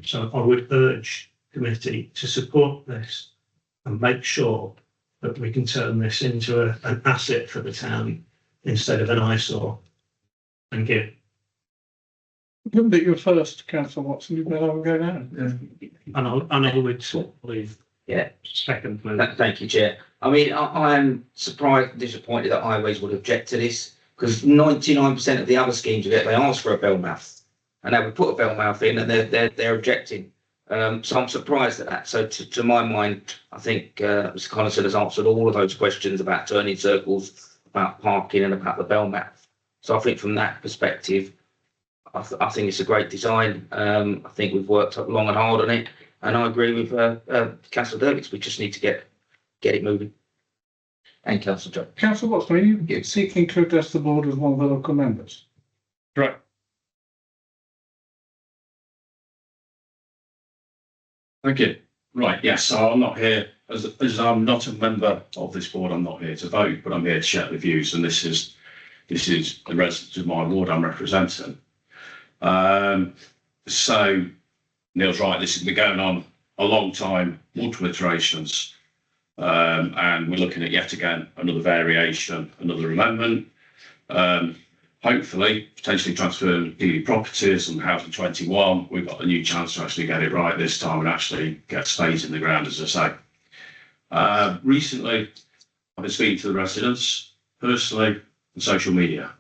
D: So I would urge committee to support this and make sure that we can turn this into an asset for the town instead of an eyesore. Thank you.
A: Given that you're first, Councillor Watson, you better go now.
D: And I would believe.
L: Yeah.
D: Second.
L: Thank you, Chair. I mean, I am surprised and disappointed that Highways would object to this, because 99% of the other schemes they ask for a bell mouth, and they would put a bell mouth in, and they're objecting. So I'm surprised at that. So to my mind, I think Mr. Collison has answered all of those questions about turning circles, about parking, and about the bell mouth. So I think from that perspective, I think it's a great design. I think we've worked long and hard on it, and I agree with Councillor Dermott. We just need to get it moving. And Councillor John.
A: Councillor Watson, are you seeking to address the board as one of the local members?
R: Right. Thank you. Right, yes, so I'm not here, as I'm not a member of this board, I'm not here to vote, but I'm here to share the views, and this is the residents of my ward I'm representing. So Neil's right, this has been going on a long time, multiple iterations, and we're looking at yet again another variation, another amendment. Hopefully, potentially transferring PV properties and Housing 21, we've got a new chance to actually get it right this time and actually get spades in the ground, as I say. Recently, I've been speaking to the residents personally on social media.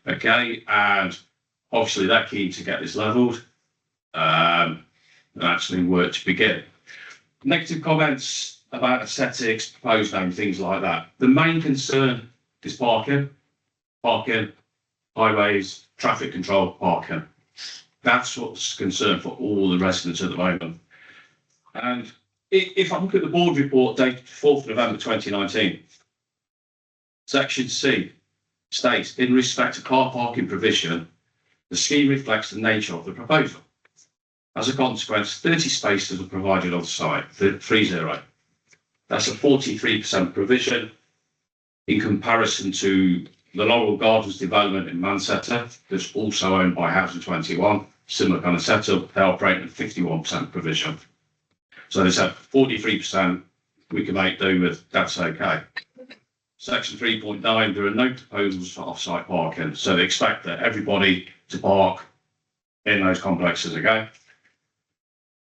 R: Okay, and obviously they're keen to get this levelled and actually work to begin. Negative comments about aesthetics, proposed name, things like that. The main concern is parking, highways, traffic control, parking. That's what's concern for all the residents at the moment. And if I look at the board report dated 4th November 2019, section C states, in respect to car parking provision, the scheme reflects the nature of the proposal. As a consequence, 30 spaces are provided on site, 30. That's a 43% provision in comparison to the Laurel Gardens development in Manchester, that's also owned by Housing 21, similar kind of setup, they operate at 51% provision. So there's a 43% we can make do with, that's okay. Section 3.9, there are no proposals for off-site parking, so they expect that everybody to park in those complexes again.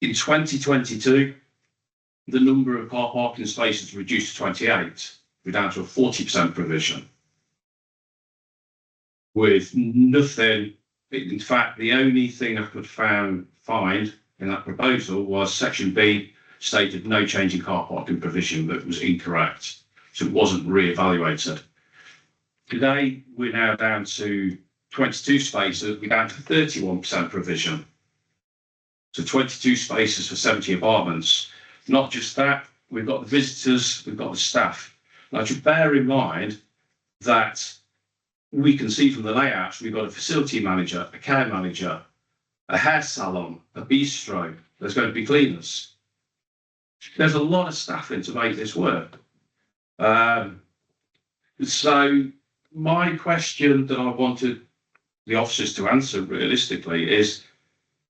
R: In 2022, the number of car parking spaces reduced to 28, we're down to a 40% provision. With nothing, in fact, the only thing I could find in that proposal was section B stated no change in car parking provision, that was incorrect. So it wasn't re-evaluated. Today, we're now down to 22 spaces, we're down to 31% provision. So 22 spaces for 70 apartments. Not just that, we've got the visitors, we've got the staff. Now, to bear in mind that we can see from the layouts, we've got a facility manager, a care manager, a hair salon, a bistro, there's going to be cleaners. There's a lot of staffing to make this work. So my question that I wanted the officers to answer realistically is,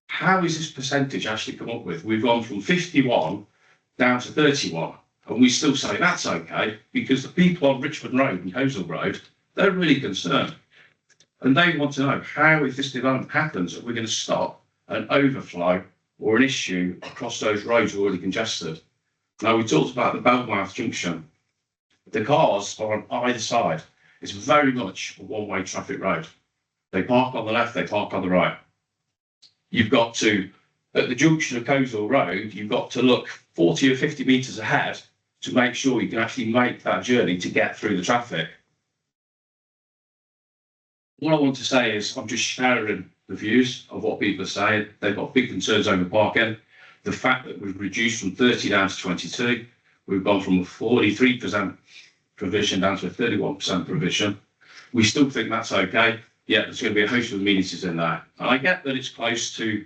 R: how is this percentage actually come up with? We've gone from 51 down to 31, and we still say that's okay, because the people on Richmond Road and Coleshill Road, they're really concerned. And they want to know, how, if this development happens, are we going to stop an overflow or an issue across those roads already congested? Now, we talked about the Belmouth Junction. The cars are on either side. It's very much a one-way traffic road. They park on the left, they park on the right. You've got to, at the junction of Coleshill Road, you've got to look 40 or 50 metres ahead to make sure you can actually make that journey to get through the traffic. What I want to say is, I'm just sharing the views of what people are saying. They've got big concerns over parking. The fact that we've reduced from 30 down to 22, we've gone from a 43% provision down to a 31% provision. We still think that's okay. Yeah, there's going to be a host of amenities in there. And I get that it's close to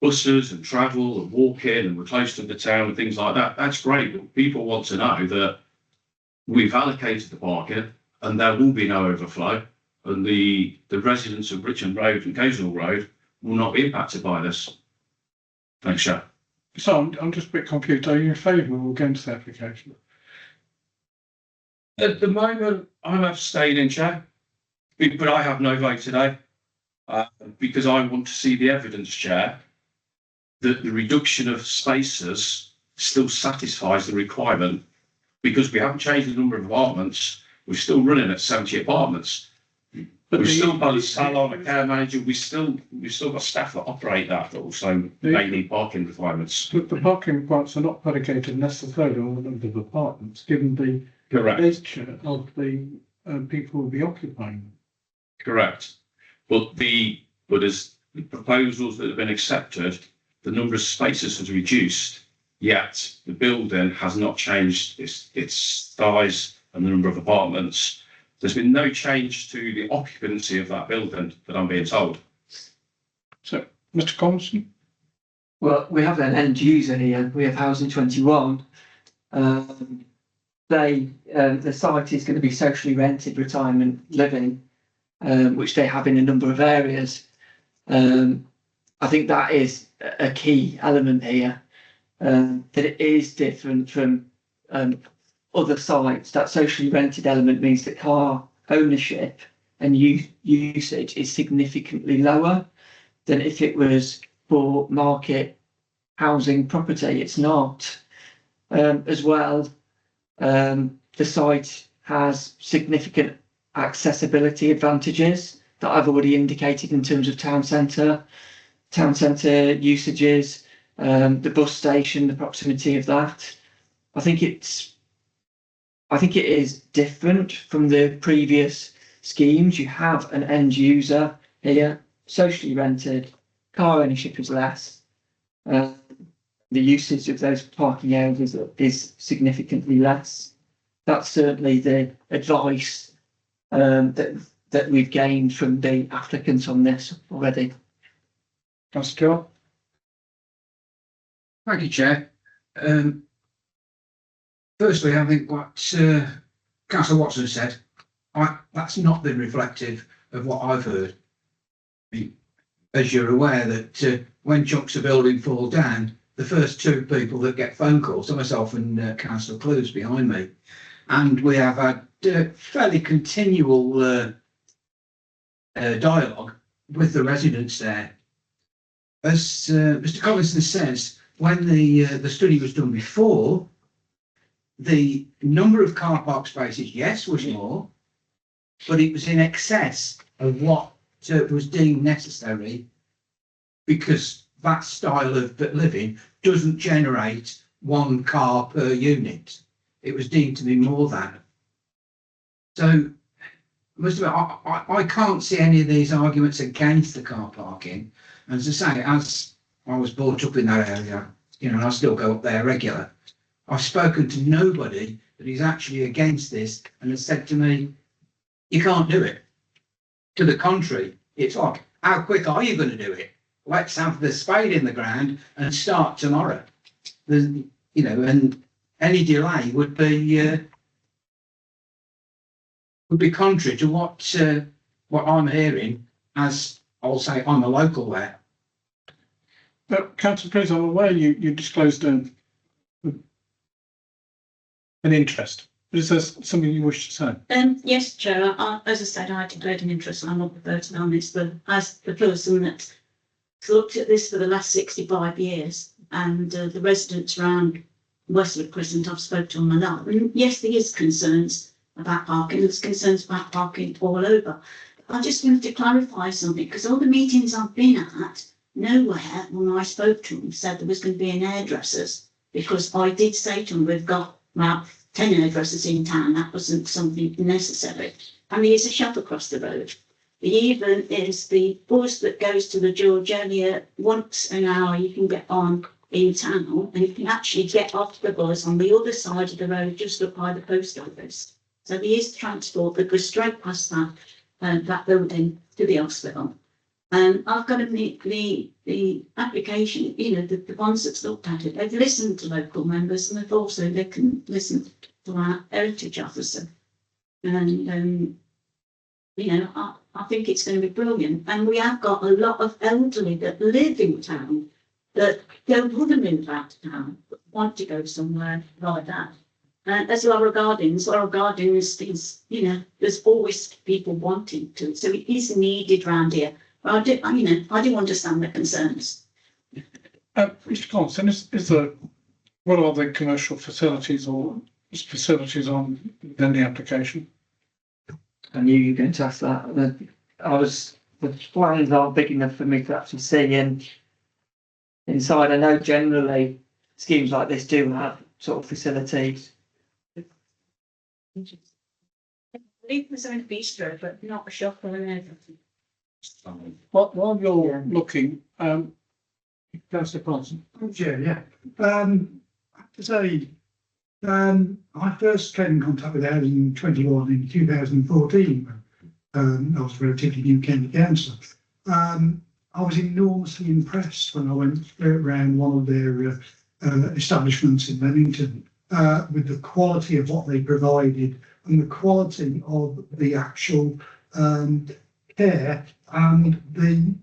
R: buses and travel and walking and we're close to the town and things like that. That's great. But people want to know that we've allocated the parking and there will be no overflow. And the residents of Richmond Road and Cozenhall Road will not be impacted by this. Thanks, Chair.
A: So I'm just a bit confused. Are you in favour or against the application?
R: At the moment, I'm abstaining, Chair, but I have no vote today because I want to see the evidence, Chair, that the reduction of spaces still satisfies the requirement because we haven't changed the number of apartments. We're still running at 70 apartments. But we've still got a salon, a care manager. We've still got staff that operate that also may need parking requirements.
A: But the parking requirements are not predicated necessarily on the number of apartments, given the
R: Correct.
A: nature of the people who will be occupying them.
R: Correct. But as the proposals that have been accepted, the number of spaces has reduced, yet the building has not changed its size and the number of apartments. There's been no change to the occupancy of that building that I'm being told.
A: So, Mr. Collison?
I: Well, we have an end user here. We have Housing 21. The site is going to be socially rented retirement living, which they have in a number of areas. I think that is a key element here, that it is different from other sites. That socially rented element means that car ownership and usage is significantly lower than if it was for market housing property. It's not. As well, the site has significant accessibility advantages that I've already indicated in terms of town centre usages, the bus station, the proximity of that. I think it is different from the previous schemes. You have an end user here, socially rented, car ownership is less. The usage of those parking areas is significantly less. That's certainly the advice that we've gained from the applicants on this already.
A: Councillor John?
Q: Thank you, Chair. Firstly, I think what Councillor Watson said, that's not been reflective of what I've heard. As you're aware that when chunks of building fall down, the first two people that get phone calls are myself and Councillor Clues behind me. And we have had fairly continual dialogue with the residents there. As Mr. Collison says, when the study was done before, the number of car park spaces, yes, was more, but it was in excess of what was deemed necessary because that style of living doesn't generate one car per unit. It was deemed to be more than. So, I can't see any of these arguments against the car parking. And as I say, as I was brought up in that area, and I still go up there regular, I've spoken to nobody that is actually against this and has said to me, you can't do it. To the contrary, it's like, how quick are you going to do it? Let's have the spade in the ground and start tomorrow. And any delay would be contrary to what I'm hearing, as I'll say I'm a local there.
A: Councillor Clues, I'm aware you disclosed an interest. Is there something you wish to say?
O: Yes, Chair. As I said, I declared an interest. I'm not voting on this, but as the person that's looked at this for the last 65 years, and the residents around Westwood Crescent, I've spoken to them a lot. And yes, there is concerns about parking. There's concerns about parking all over. I just wanted to clarify something because all the meetings I've been at, nowhere when I spoke to them said there was going to be an hairdressers, because I did say to them we've got about 10 hairdressers in town. That wasn't something necessary. And there is a shop across the road. Even is the bus that goes to the Georgiania once an hour you can get on in town, and you can actually get off the bus on the other side of the road just up by the post office. So there is transport that goes straight past that building to the hospital. And I've got to meet the application, you know, the ones that's looked at it, they've listened to local members and they can listen to our heritage officer. And, you know, I think it's going to be brilliant. And we have got a lot of elderly that live in town that don't want to move out of town, but want to go somewhere like that. And as Laura Gardens is, you know, there's always people wanting to, so it is needed round here. But I do understand the concerns.
A: Mr. Constant, what are the commercial facilities or facilities on within the application?
I: I knew you were going to ask that. The plans are big enough for me to actually see inside. I know generally schemes like this do have sort of facilities.
O: I believe there's only a bistro, but not a shop or anything.
A: While you're looking, Councillor Parson.
P: Yeah. I have to say, I first came in contact with Housing in 2014. I was relatively new county councillor. I was enormously impressed when I went around one of their establishments in Leamington with the quality of what they provided and the quality of the actual care and the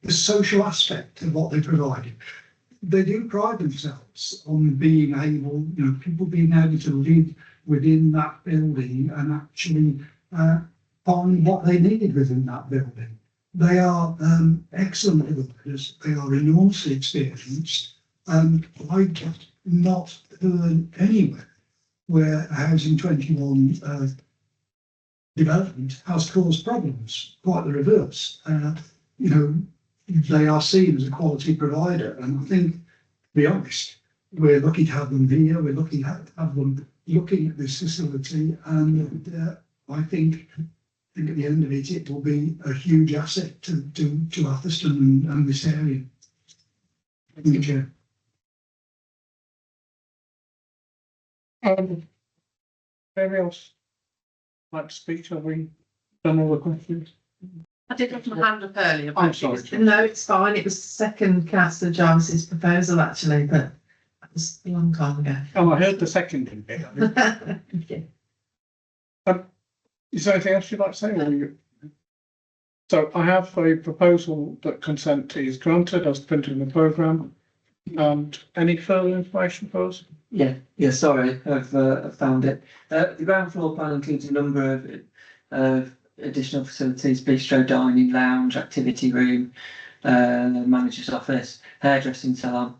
P: social aspect of what they provided. They do pride themselves on being able, you know, people being able to live within that building and actually find what they needed within that building. They are excellent developers. They are enormously experienced, and I have not heard anywhere where a Housing 21 development has caused problems. Quite the reverse. You know, they are seen as a quality provider, and I think, to be honest, we're lucky to have them here. We're lucky to have them looking at this facility, and I think at the end of it, it will be a huge asset to Atherstone and this area. Thank you, Chair.
A: Anybody else like to speak? Have we done all the questions?
K: I did have my hand up earlier.
A: I'm sorry.
K: No, it's fine. It was second Councillor Jarvis's proposal actually, but that was a long time ago.
A: Oh, I heard the second bit.
K: Yeah.
A: Is there anything else you'd like to say? Or you... So I have a proposal that consent is granted as printed in the programme. And any further information for us?
I: Yeah, sorry, I've found it. The ground floor plan includes a number of additional facilities: bistro, dining, lounge, activity room, manager's office, hairdressing salon,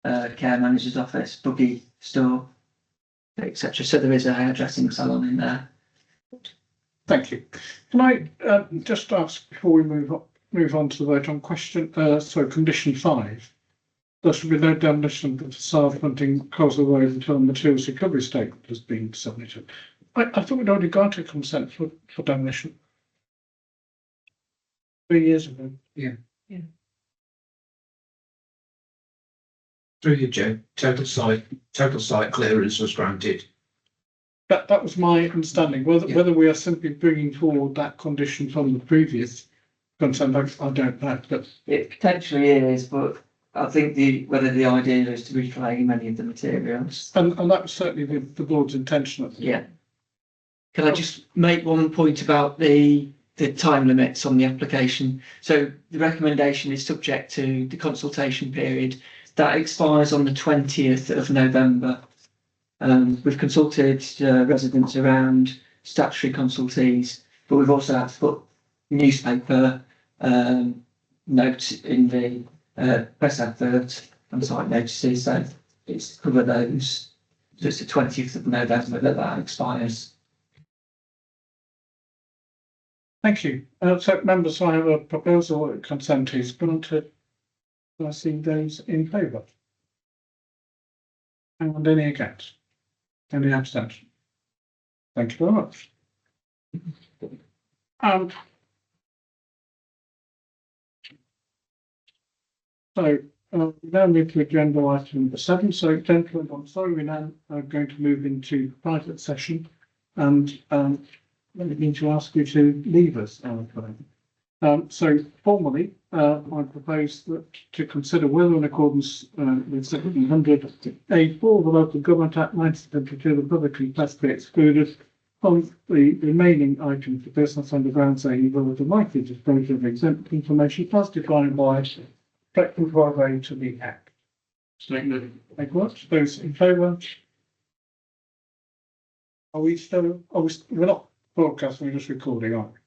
I: care manager's office, buggy store, etc. So there is a hairdressing salon in there.
A: Thank you. Can I just ask before we move on to the vote on condition 5? There should be no demolition of the facade fronting Coleshill Road until the materials recovery statement has been submitted. I thought we'd already granted consent for demolition 3 years ago.
Q: Yeah. Through you, Joe. Total site clearance was granted.
A: That was my understanding. Whether we are simply bringing forward that condition from the previous consent, I don't know. But
I: it potentially is, but I think whether the idea is to reclaim any of the materials.
A: And that was certainly the board's intention.
I: Yeah. Can I just make one point about the time limits on the application? So the recommendation is subject to the consultation period. That expires on the 20th of November. We've consulted residents around statutory consultees, but we've also had to put newspaper notes in the press advert and site notices, so it's to cover those. So it's the 20th of November that expires.
A: Thank you. So members, I have a proposal that consent is granted. I see those in favour. And any against? Any abstention? Thank you very much. So We now move to agenda item number 7. So, gentlemen, I'm sorry, we're now going to move into private session, and I need to ask you to leave us. So formally, I propose that to consider whether in accordance with 1700A4 the Local Government Act 1972, the publicly class be excluded from the remaining items of business under grounds A, whether the likely disclosure of exempt information as defined by Section 12A to the Act. Statement. Thank you much. Those in favour? Are we still? We're not broadcasting, we're just recording, aren't we?